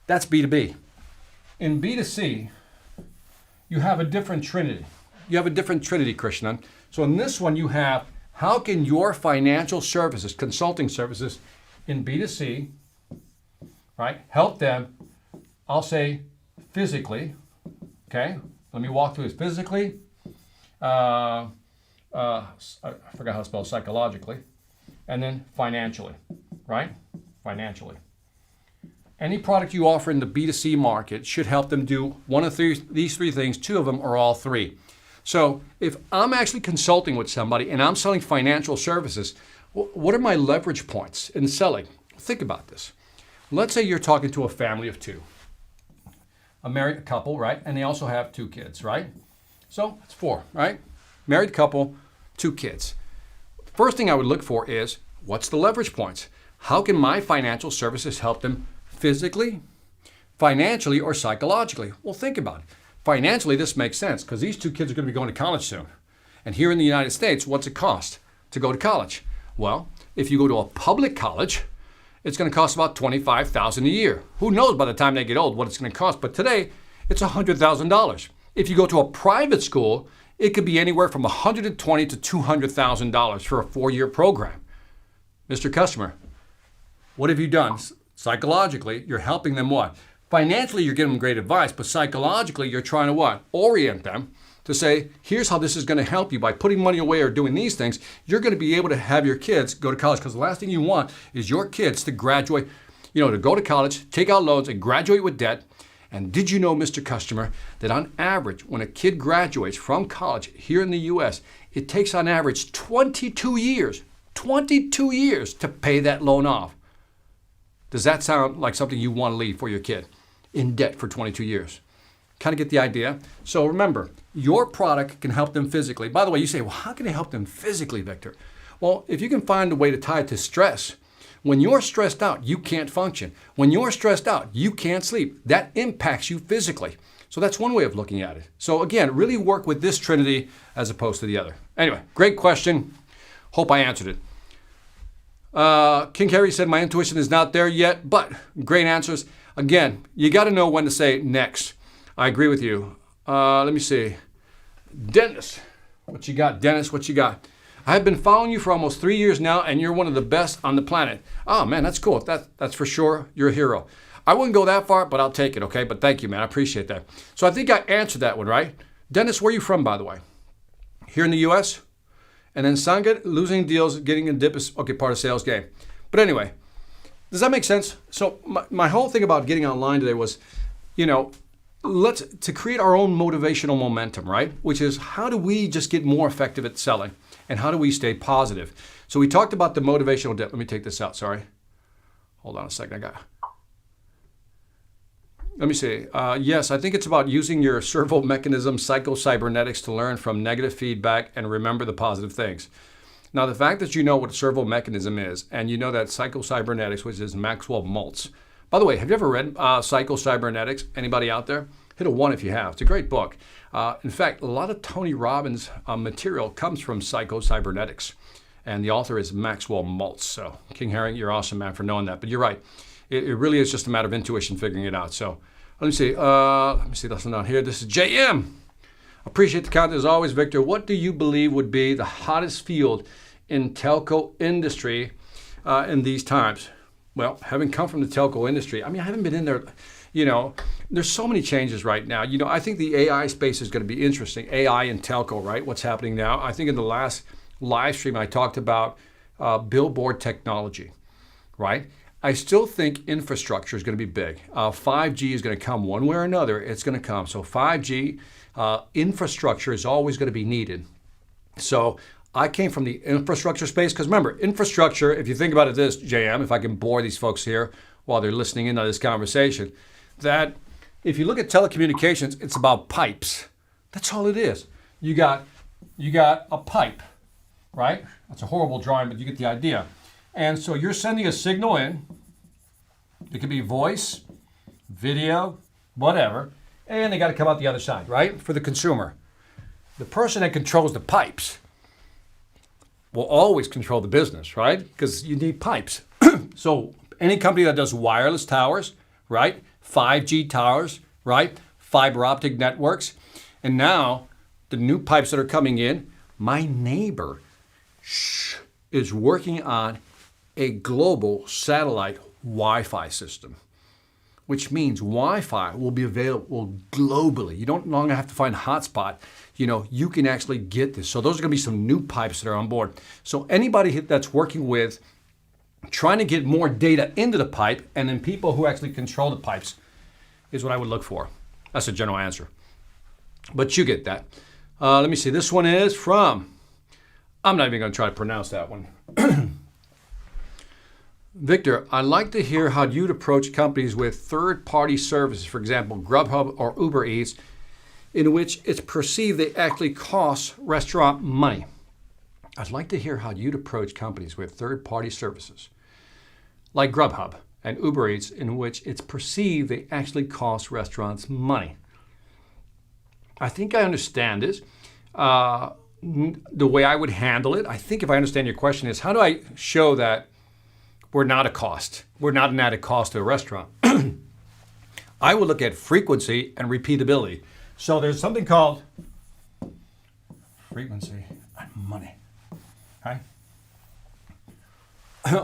that's B2B. In B2C, you have a different trinity. You have a different trinity, Krishnan. So in this one, you have how can your financial services, consulting services in B2C, right, help them, I'll say physically, okay? Let me walk through this. Physically, I forgot how to spell psychologically, and then financially, right? Financially. Any product you offer in the B2C market should help them do one of these three things, two of them, or all three. So if I'm actually consulting with somebody and I'm selling financial services, what are my leverage points in selling? Think about this. Let's say you're talking to a family of two, a married couple, right? And they also have 2 kids, right? So it's 4, right? Married couple, 2 kids. First thing I would look for is, what's the leverage points? How can my financial services help them physically, financially, or psychologically? Well, think about it. Financially, this makes sense because these 2 kids are going to be going to college soon. And here in the United States, what's it cost to go to college? Well, if you go to a public college, it's going to cost about $25,000 a year. Who knows by the time they get old what it's going to cost? But today, it's $100,000. If you go to a private school, it could be anywhere from $120,000 to $200,000 for a 4-year program. Mr. Customer, what have you done? Psychologically, you're helping them what? Financially, you're giving them great advice, but psychologically, you're trying to what? Orient them to say, here's how this is going to help you by putting money away or doing these things. You're going to be able to have your kids go to college, because the last thing you want is your kids to graduate, to go to college, take out loans, and graduate with debt. And did you know, Mr. Customer, that on average, when a kid graduates from college here in the U.S., it takes on average 22 years to pay that loan off. Does that sound like something you want to leave for your kid? In debt for 22 years. Kind of get the idea? So remember, your product can help them physically. By the way, you say, well, how can it help them physically, Victor? Well, if you can find a way to tie it to stress, when you're stressed out, you can't function. When you're stressed out, you can't sleep. That impacts you physically. So that's one way of looking at it. So again, really work with this trinity as opposed to the other. Anyway, great question. Hope I answered it. King Harry said, my intuition is not there yet, but great answers. Again, you got to know when to say next. I agree with you. Let me see. Dennis, what you got? Dennis, what you got? I have been following you for almost 3 years now, and you're one of the best on the planet. Oh, man, that's cool. That's for sure. You're a hero. I wouldn't go that far, but I'll take it, okay? But thank you, man. I appreciate that. So I think I answered that one, right? Dennis, where are you from, by the way? Here in the U.S.? And then Sangat, losing deals, getting a dip is, okay, part of sales game. But anyway, does that make sense? So my whole thing about getting online today was, to create our own motivational momentum, right? Which is, how do we just get more effective at selling? and how do we stay positive? So we talked about the motivational dip. Let me take this out, sorry. Hold on a second, let me see. Yes, I think it's about using your servo mechanism, psycho-cybernetics, to learn from negative feedback and remember the positive things. Now, the fact that you know what a servo mechanism is, and you know that psycho-cybernetics, which is Maxwell Maltz. By the way, have you ever read Psycho-Cybernetics? Anybody out there? Hit a 1 if you have. It's a great book. In fact, a lot of Tony Robbins' material comes from Psycho-Cybernetics, and the author is Maxwell Maltz. So, King Herring, you're awesome, man, for knowing that. But you're right. It really is just a matter of intuition figuring it out. So, let me see. This one down here. This is JM. Appreciate the content as always, Victor. What do you believe would be the hottest field in telco industry in these times? Well, having come from the telco industry, I haven't been in there. There's so many changes right now. I think the AI space is going to be interesting. AI and telco, right? What's happening now? I think in the last live stream I talked about billboard technology, right? I still think infrastructure is going to be big. 5G is going to come one way or another. It's going to come. So 5G infrastructure is always going to be needed. So I came from the infrastructure space because remember, infrastructure, if you think about it this, JM, if I can bore these folks here while they're listening into this conversation, that if you look at telecommunications, it's about pipes. That's all it is. You got a pipe, right? That's a horrible drawing, but you get the idea. And so you're sending a signal in. It could be voice, video, whatever, and they got to come out the other side, right? For the consumer. The person that controls the pipes will always control the business, right? Because you need pipes. So any company that does wireless towers, right? 5G towers, right? Fiber optic networks. And now the new pipes that are coming in, my neighbor is working on a global satellite Wi-Fi system, which means Wi-Fi will be available globally. You don't longer have to find a hotspot. You can actually get this. So those are going to be some new pipes that are on board. So anybody that's working with trying to get more data into the pipe and then people who actually control the pipes is what I would look for. That's a general answer. But you get that. Let me see. This one is from, I'm not even going to try to pronounce that one. Victor, I'd like to hear how you'd approach companies with third-party services, for example, Grubhub or Uber Eats, in which it's perceived they actually cost restaurant money. I'd like to hear how you'd approach companies with third-party services, like Grubhub and Uber Eats, in which it's perceived they actually cost restaurants money. I think I understand this. The way I would handle it, I think if I understand your question, is how do I show that we're not a cost? We're not an added cost to a restaurant. I would look at frequency and repeatability. So there's something called frequency and money. Okay?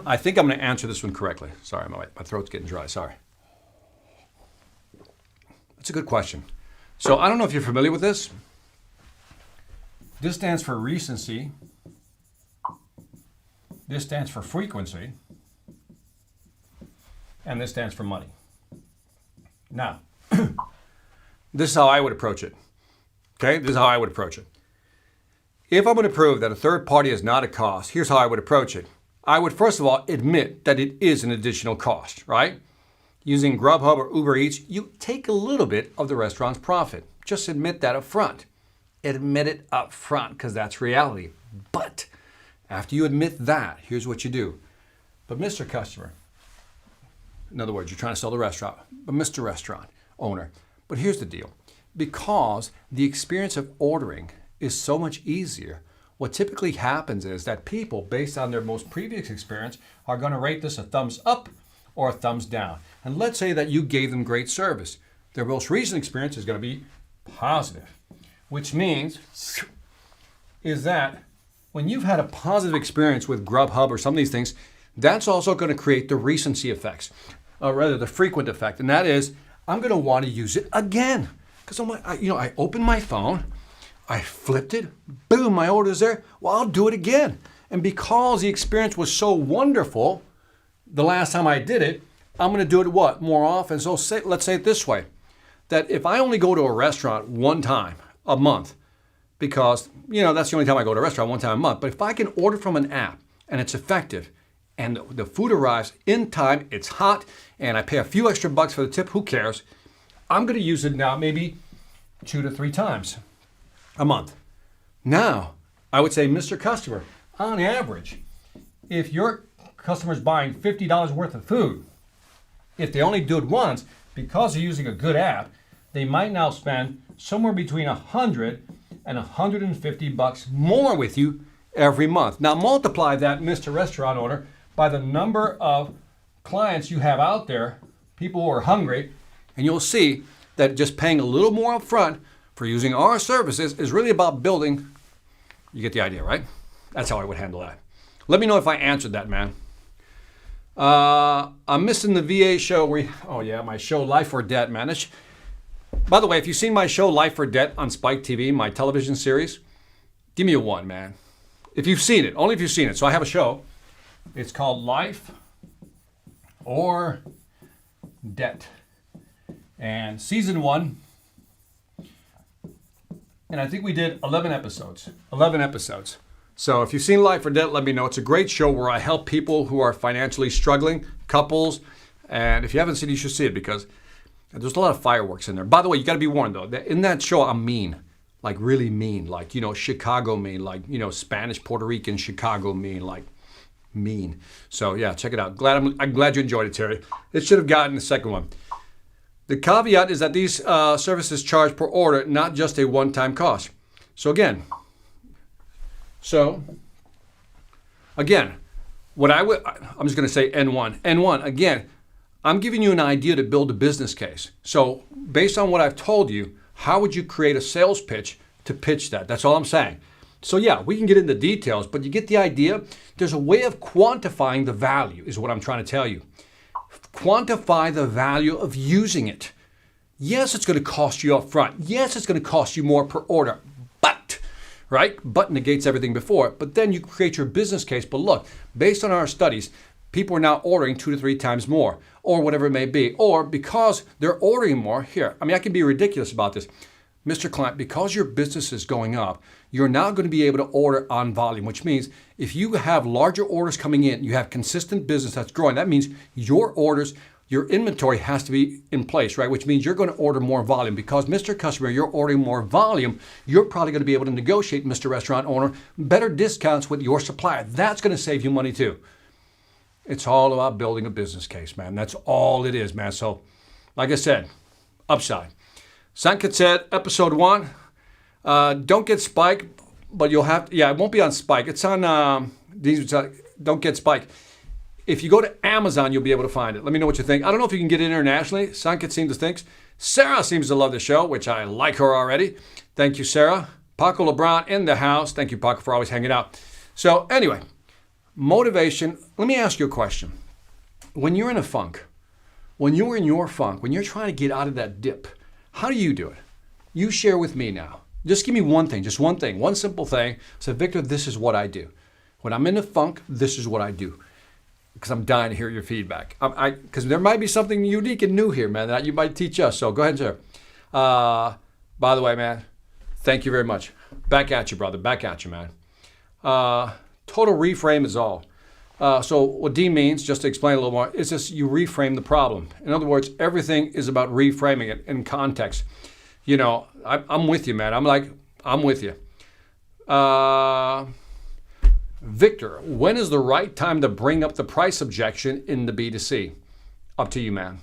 I think I'm going to answer this one correctly. Sorry, my throat's getting dry. Sorry. That's a good question. So I don't know if you're familiar with this. This stands for recency. This stands for frequency. And this stands for money. Now, this is how I would approach it. Okay, this is how I would approach it. If I'm going to prove that a third party is not a cost, here's how I would approach it. I would first of all admit that it is an additional cost, right? Using Grubhub or Uber Eats, you take a little bit of the restaurant's profit. Just admit that up front. Admit it up front because that's reality. But after you admit that, here's what you do. But Mr. Customer, in other words, you're trying to sell the restaurant, but Mr. Restaurant owner. But here's the deal. Because the experience of ordering is so much easier, what typically happens is that people, based on their most previous experience, are going to rate this a thumbs up or a thumbs down. And let's say that you gave them great service. Their most recent experience is going to be positive, which means is that when you've had a positive experience with Grubhub or some of these things, that's also going to create the recency effects. Or rather the frequent effect, and that is I'm going to want to use it again because I opened my phone, I flipped it, boom, my order's there. Well, I'll do it again, and because the experience was so wonderful the last time I did it, I'm going to do it more often. So let's say it this way, that if I only go to a restaurant one time a month because, that's the only time I go to a restaurant, one time a month. But if I can order from an app and it's effective and the food arrives in time, it's hot, and I pay a few extra bucks for the tip, who cares? I'm going to use it now maybe 2 to 3 times a month. Now, I would say, Mr. Customer, on average, if your customer's buying $50 worth of food, if they only do it once, because they're using a good app, they might now spend somewhere between $100 and $150 more with you every month. Now multiply that, Mr. Restaurant owner, by the number of clients you have out there, people who are hungry, and you'll see that just paying a little more up front for using our services is really about building. You get the idea, right? That's how I would handle that. Let me know if I answered that, man. I'm missing the VA show. My show Life or Debt, man. By the way, if you've seen my show Life or Debt on Spike TV, my television series, give me a 1, man. If you've seen it, only if you've seen it. So I have a show. It's called Life or Debt. And season 1, and I think we did 11 episodes. 11 episodes. So if you've seen Life or Debt, let me know. It's a great show where I help people who are financially struggling, couples. And if you haven't seen it, you should see it because there's a lot of fireworks in there. By the way, you got to be warned, though. In that show, I'm mean. Like really mean. Like, Chicago mean. Like, Spanish, Puerto Rican, Chicago mean. Like, mean. So, yeah, check it out. I'm glad you enjoyed it, Terry. It should have gotten the second one. The caveat is that these services charge per order, not just a one-time cost. So again, what I'm just going to say N1. N1, again, I'm giving you an idea to build a business case. So based on what I've told you, how would you create a sales pitch to pitch that? That's all I'm saying. So yeah, we can get into details, but you get the idea. There's a way of quantifying the value is what I'm trying to tell you. Quantify the value of using it. Yes, it's going to cost you up front. Yes, it's going to cost you more per order. But negates everything before it. But then you create your business case. But look, based on our studies, people are now ordering 2 to 3 times more or whatever it may be. Or because they're ordering more, I can be ridiculous about this. Mr. Client, because your business is going up, you're now going to be able to order on volume, which means if you have larger orders coming in, you have consistent business that's growing. That means your orders, your inventory has to be in place, right? Which means you're going to order more volume because, Mr. Customer, you're ordering more volume. You're probably going to be able to negotiate, Mr. Restaurant Owner, better discounts with your supplier. That's going to save you money too. It's all about building a business case, man. That's all it is, man. So, like I said, upside. Sanket said, episode 1, don't get Spike, but you'll have to, it won't be on Spike. It's on, don't get Spike. If you go to Amazon, you'll be able to find it. Let me know what you think. I don't know if you can get it internationally. Sanket seems to think. Sarah seems to love the show, which I like her already. Thank you, Sarah. Paco LeBron in the house. Thank you, Paco, for always hanging out. So anyway, motivation. Let me ask you a question. When you're in a funk, when you're in your funk, when you're trying to get out of that dip, how do you do it? You share with me now. Just give me one thing, one simple thing. Say, Victor, this is what I do. When I'm in a funk, this is what I do. Because I'm dying to hear your feedback. Because there might be something unique and new here, man, that you might teach us. So go ahead and share. By the way, man, thank you very much. Back at you, brother. Back at you, man. Total reframe is all. So what D means, just to explain a little more, is just you reframe the problem. In other words, everything is about reframing it in context. I'm with you, man. I'm with you. Victor, when is the right time to bring up the price objection in the B2C? Up to you, man.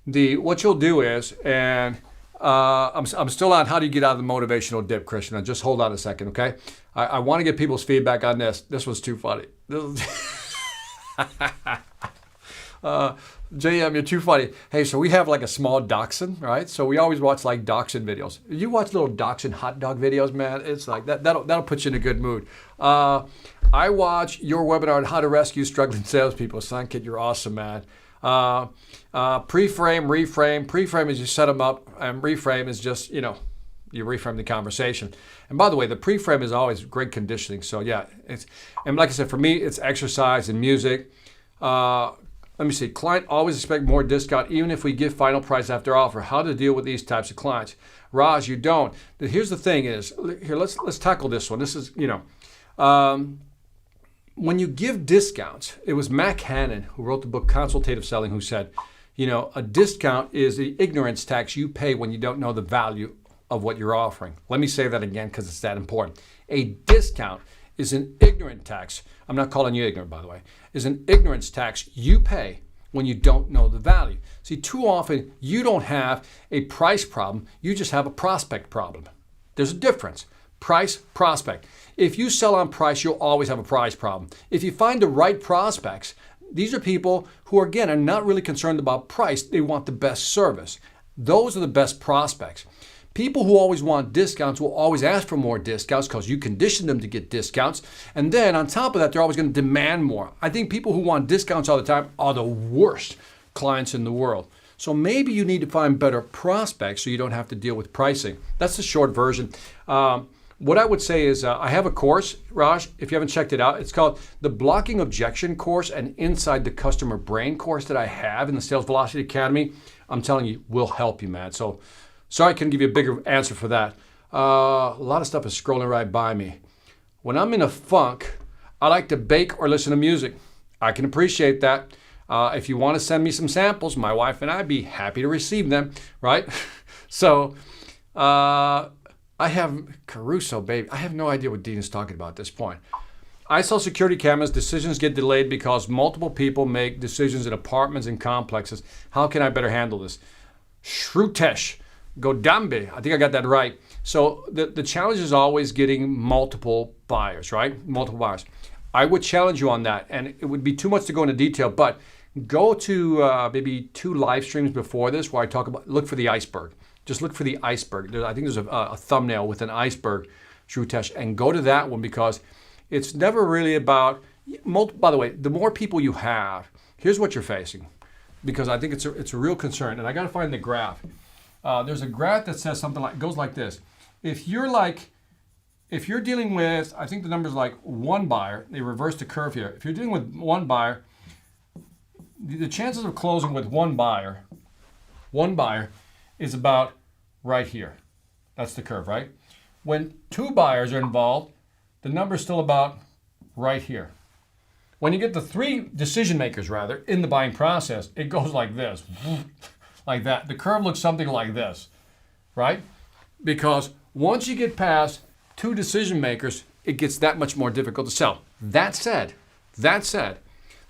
What you'll do is, and I'm still on how do you get out of the motivational dip, Christian. Now just hold on a second, okay? I want to get people's feedback on this. This was too funny. JM, you're too funny. Hey, so we have like a small dachshund, right? So we always watch like dachshund videos. You watch little dachshund hot dog videos, man. It's like that'll put you in a good mood. I watch your webinar on how to rescue struggling salespeople. Sanket, you're awesome, man. Pre-frame, reframe. Pre-frame is you set them up, and reframe is just you reframe the conversation. And by the way, the pre-frame is always great conditioning. So yeah, and like I said, for me, it's exercise and music. Let me see. Client always expect more discount even if we give final price after offer. How to deal with these types of clients? Raj, you don't. Here's the thing is, here, let's tackle this one. This is, when you give discounts, it was Mac Hannon who wrote the book Consultative Selling who said, a discount is the ignorance tax you pay when you don't know the value of what you're offering. Let me say that again because it's that important. A discount is an ignorant tax. I'm not calling you ignorant, by the way. Is an ignorance tax you pay when you don't know the value. See, too often you don't have a price problem. You just have a prospect problem. There's a difference. Price, prospect. If you sell on price, you'll always have a price problem. If you find the right prospects, these are people who, again, are not really concerned about price. They want the best service. Those are the best prospects. People who always want discounts will always ask for more discounts because you condition them to get discounts. And then on top of that, they're always going to demand more. I think people who want discounts all the time are the worst clients in the world. So maybe you need to find better prospects so you don't have to deal with pricing. That's the short version. What I would say is I have a course, Raj, if you haven't checked it out. It's called the Blocking Objection course and Inside the Customer Brain course that I have in the Sales Velocity Academy. I'm telling you, will help you, man. So sorry I couldn't give you a bigger answer for that. A lot of stuff is scrolling right by me. When I'm in a funk, I like to bake or listen to music. I can appreciate that. If you want to send me some samples, my wife and I'd be happy to receive them, right? So I have Caruso, baby. I have no idea what Dean is talking about at this point. I sell security cameras. Decisions get delayed because multiple people make decisions in apartments and complexes. How can I better handle this? Shrutesh Godambe. I think I got that right. So the challenge is always getting multiple buyers, right? Multiple buyers. I would challenge you on that. And it would be too much to go into detail, but go to maybe 2 live streams before this where I talk about, look for the iceberg. Just look for the iceberg. I think there's a thumbnail with an iceberg, Shrutesh, and go to that one because it's never really about, by the way, the more people you have, here's what you're facing, because I think it's a real concern. And I got to find the graph. There's a graph that says something like, goes like this. If you're dealing with, I think the number's like 1 buyer, they reverse the curve here. If you're dealing with 1 buyer, the chances of closing with one buyer is about right here. That's the curve, right? When 2 buyers are involved, the number is still about right here. When you get the 3 decision makers, rather, in the buying process, it goes like this, like that. The curve looks something like this, right? Because once you get past 2 decision makers, it gets that much more difficult to sell. That said,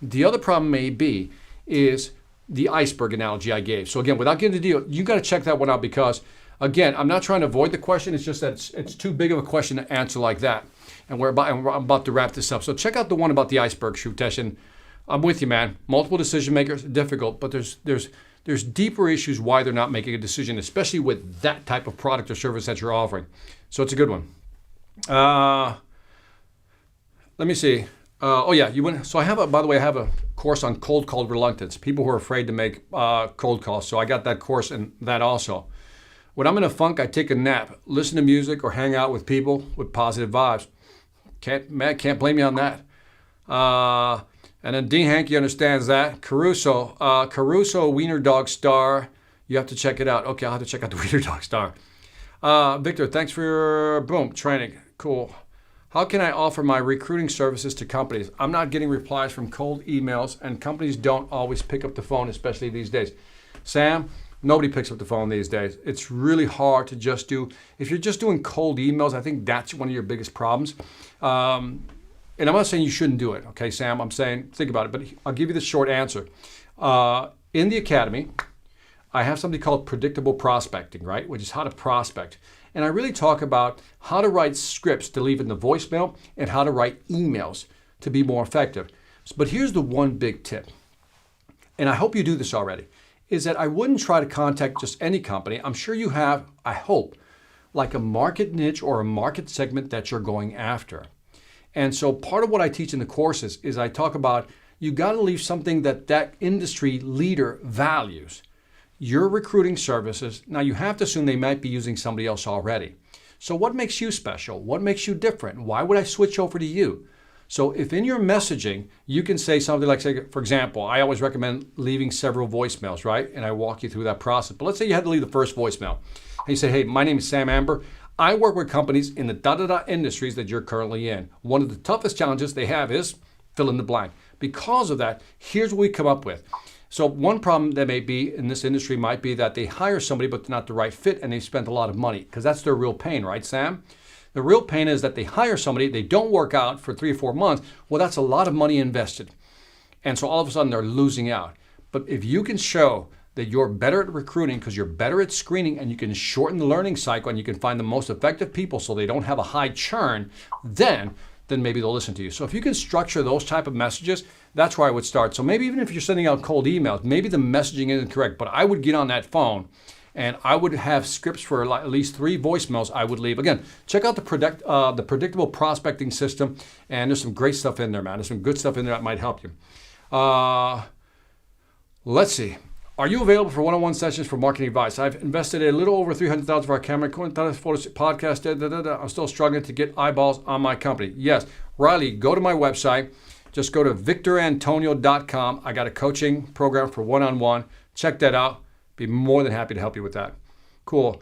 the other problem may be is the iceberg analogy I gave. So again, without getting into the deal, you got to check that one out because, again, I'm not trying to avoid the question. It's just that it's too big of a question to answer like that. And I'm about to wrap this up. So check out the one about the iceberg, Shrutesh. And I'm with you, man. Multiple decision makers, difficult, but there's deeper issues why they're not making a decision, especially with that type of product or service that you're offering. So it's a good one. Let me see. So I have a course on cold call reluctance. People who are afraid to make cold calls. So I got that course and that also. When I'm in a funk, I take a nap, listen to music, or hang out with people with positive vibes. Can't blame you on that. And then Dean Hankey understands that. Caruso Wiener Dog Star. You have to check it out. Okay, I'll have to check out the Wiener Dog Star. Victor, thanks for your training. Cool. How can I offer my recruiting services to companies? I'm not getting replies from cold emails, and companies don't always pick up the phone, especially these days. Sam, nobody picks up the phone these days. It's really hard to just do. If you're just doing cold emails, I think that's one of your biggest problems. And I'm not saying you shouldn't do it, okay, Sam? I'm saying think about it, but I'll give you the short answer. In the academy, I have something called predictable prospecting, right? Which is how to prospect. And I really talk about how to write scripts to leave in the voicemail and how to write emails to be more effective. But here's the one big tip, and I hope you do this already, is that I wouldn't try to contact just any company. I'm sure you have, I hope, like a market niche or a market segment that you're going after. And so part of what I teach in the courses is I talk about you got to leave something that industry leader values. Your recruiting services, now you have to assume they might be using somebody else already. So what makes you special? What makes you different? Why would I switch over to you? So if in your messaging, you can say something like, say, for example, I always recommend leaving several voicemails, right? And I walk you through that process. But let's say you had to leave the first voicemail. And you say, hey, my name is Sam Amber. I work with companies in the da-da-da industries that you're currently in. One of the toughest challenges they have is fill in the blank. Because of that, here's what we come up with. So one problem that may be in this industry might be that they hire somebody, but they're not the right fit, and they spent a lot of money, because that's their real pain, right, Sam? The real pain is that they hire somebody, they don't work out for 3 or 4 months. Well, that's a lot of money invested. And so all of a sudden they're losing out. But if you can show that you're better at recruiting because you're better at screening and you can shorten the learning cycle and you can find the most effective people so they don't have a high churn, then maybe they'll listen to you. So if you can structure those type of messages, that's where I would start. So maybe even if you're sending out cold emails, maybe the messaging isn't correct, but I would get on that phone and I would have scripts for at least 3 voicemails I would leave. Again, check out the predictable prospecting system, and there's some great stuff in there, man. There's some good stuff in there that might help you. Let's see. Are you available for one-on-one sessions for marketing advice? I've invested a little over $300,000 for our camera, podcast. I'm still struggling to get eyeballs on my company. Yes, Riley, go to my website. Just go to victorantonio.com. I got a coaching program for one-on-one. Check that out. Be more than happy to help you with that. Cool.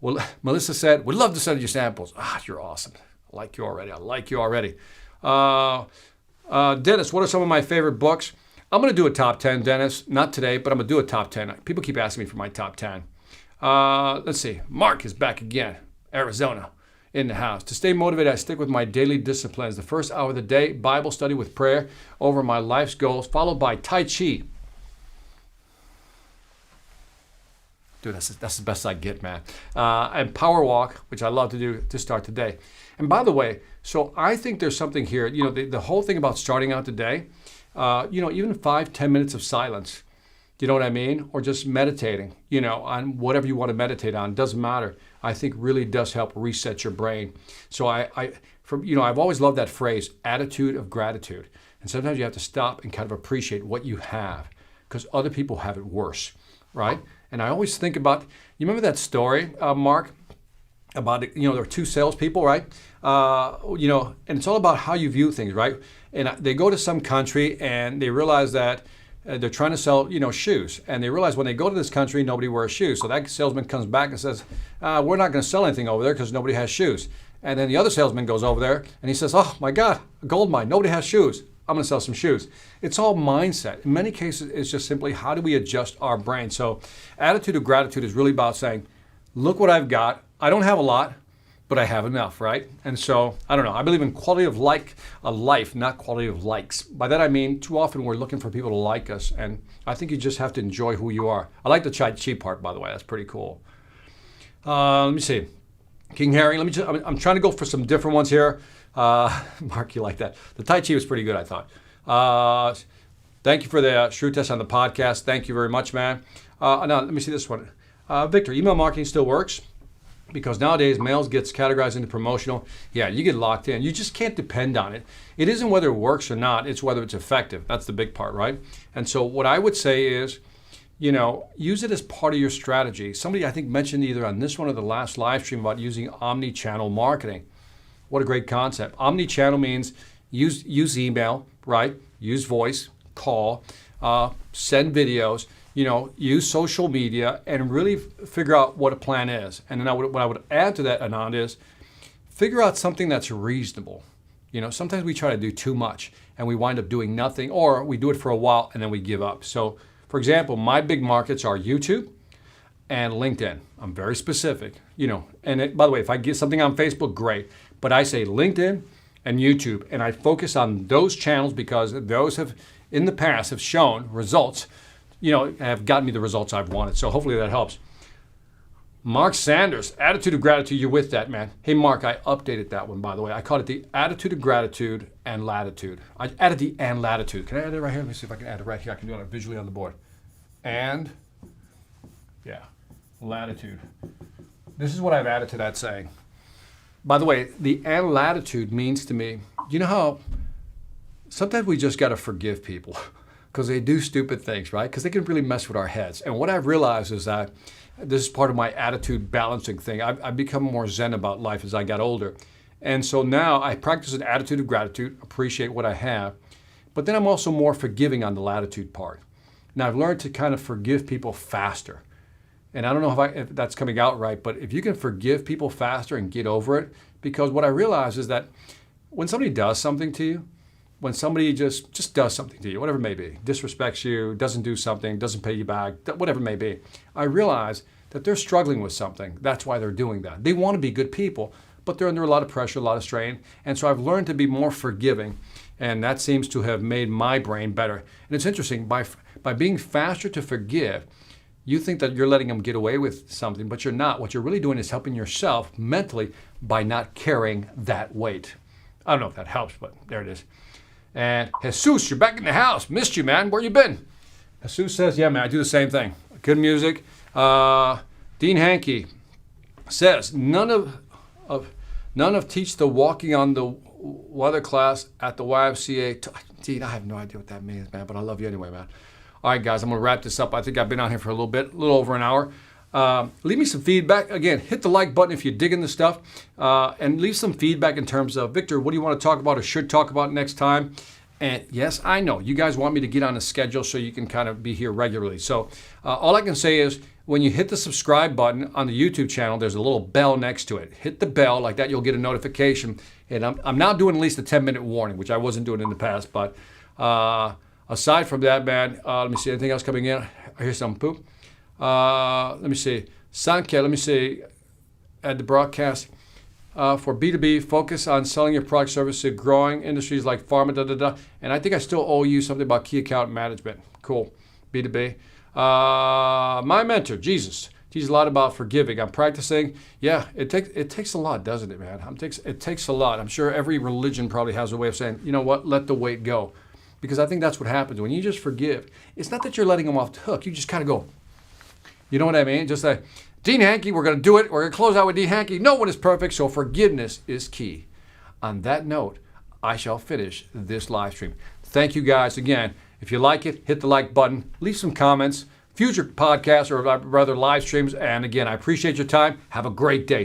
Well, Melissa said, we'd love to send you samples. You're awesome. I like you already. Dennis, what are some of my favorite books? I'm going to do a top 10, Dennis. Not today, but I'm going to do a top 10. People keep asking me for my top 10. Let's see. Mark is back again. Arizona, in the house. To stay motivated, I stick with my daily disciplines. The first hour of the day, Bible study with prayer over my life's goals, followed by Tai Chi. Dude, that's the best I get, man. And power walk, which I love to do to start the day. And by the way, so I think there's something here. You know, the whole thing about starting out the day, even 5-10 minutes of silence, you know what I mean? Or just meditating, on whatever you want to meditate on, doesn't matter. I think really does help reset your brain. So I've always loved that phrase, attitude of gratitude. And sometimes you have to stop and kind of appreciate what you have, because other people have it worse, right? And I always think about, you remember that story, Mark, about, there were 2 salespeople, right? And it's all about how you view things, right? And they go to some country and they realize that they're trying to sell, shoes. And they realize when they go to this country, nobody wears shoes. So that salesman comes back and says, we're not going to sell anything over there because nobody has shoes. And then the other salesman goes over there and he says, oh my God, a gold mine, nobody has shoes. I'm going to sell some shoes. It's all mindset. In many cases, it's just simply how do we adjust our brain? So attitude of gratitude is really about saying, look what I've got. I don't have a lot, but I have enough, right? And so, I don't know. I believe in quality of life, not quality of likes. By that I mean, too often we're looking for people to like us, and I think you just have to enjoy who you are. I like the Tai Chi part, by the way. That's pretty cool. Let me see. King Harry, I'm trying to go for some different ones here. Mark, you like that. The Tai Chi was pretty good, I thought. Thank you for the Shrew Test on the podcast. Thank you very much, man. Now, let me see this one. Victor, email marketing still works? Because nowadays, mails gets categorized into promotional. Yeah, you get locked in. You just can't depend on it. It isn't whether it works or not. It's whether it's effective. That's the big part, right? And so what I would say is, use it as part of your strategy. Somebody, I think, mentioned either on this one or the last live stream about using Omni-Channel marketing. What a great concept. Omni-Channel means use email, right? Use voice, call, send videos, use social media, and really figure out what a plan is. And then what I would add to that, Anand, is figure out something that's reasonable. Sometimes we try to do too much and we wind up doing nothing, or we do it for a while and then we give up. So, for example, my big markets are YouTube and LinkedIn. I'm very specific, And by the way, if I get something on Facebook, great. But I say LinkedIn and YouTube, and I focus on those channels because those have, in the past, have shown results, have gotten me the results I've wanted. So hopefully that helps. Mark Sanders, attitude of gratitude. You're with that, man. Hey, Mark, I updated that one, by the way. I called it the attitude of gratitude and latitude. I added the and latitude. Can I add it right here? Let me see if I can add it right here. I can do it visually on the board. And, latitude. This is what I've added to that saying. By the way, the and latitude means to me, how sometimes we just got to forgive people because they do stupid things, right? Because they can really mess with our heads. And what I've realized is that this is part of my attitude balancing thing. I've become more zen about life as I got older. And so now I practice an attitude of gratitude, appreciate what I have, but then I'm also more forgiving on the latitude part. Now I've learned to kind of forgive people faster. And I don't know if that's coming out right, but if you can forgive people faster and get over it, because what I realize is that when somebody does something to you, when somebody just does something to you, whatever it may be, disrespects you, doesn't do something, doesn't pay you back, whatever it may be, I realize that they're struggling with something. That's why they're doing that. They want to be good people, but they're under a lot of pressure, a lot of strain. And so I've learned to be more forgiving, and that seems to have made my brain better. And it's interesting, by being faster to forgive, you think that you're letting them get away with something, but you're not. What you're really doing is helping yourself mentally by not carrying that weight. I don't know if that helps, but there it is. And Jesus, you're back in the house. Missed you, man. Where you been? Jesus says, yeah, man, I do the same thing. Good music. Dean Hankey says, none of teach the walking on the weather class at the YMCA. Dean, I have no idea what that means, man, but I love you anyway, man. All right, guys, I'm going to wrap this up. I think I've been on here for a little over an hour. Leave me some feedback. Again, hit the like button if you're digging the stuff, and leave some feedback in terms of, Victor, what do you want to talk about or should talk about next time? And yes, I know you guys want me to get on a schedule so you can kind of be here regularly. So all I can say is when you hit the subscribe button on the YouTube channel, there's a little bell next to it. Hit the bell like that, you'll get a notification. And I'm now doing at least a 10-minute warning, which I wasn't doing in the past. But aside from that, man, let me see, anything else coming in? I hear some poop. Let me see. Sanke, let me see. At the broadcast. For B2B, focus on selling your product service to growing industries like pharma, And I think I still owe you something about key account management. Cool. B2B. My mentor, Jesus. Teaches a lot about forgiving. I'm practicing. Yeah, it takes a lot, doesn't it, man? It takes a lot. I'm sure every religion probably has a way of saying, you know what, let the weight go. Because I think that's what happens. When you just forgive, it's not that you're letting them off the hook. You just kind of go, you know what I mean? Just like, Dean Hankey, we're going to do it. We're going to close out with Dean Hankey. No one is perfect, so forgiveness is key. On that note, I shall finish this live stream. Thank you guys again. If you like it, hit the like button. Leave some comments. Future podcasts or rather live streams. And again, I appreciate your time. Have a great day.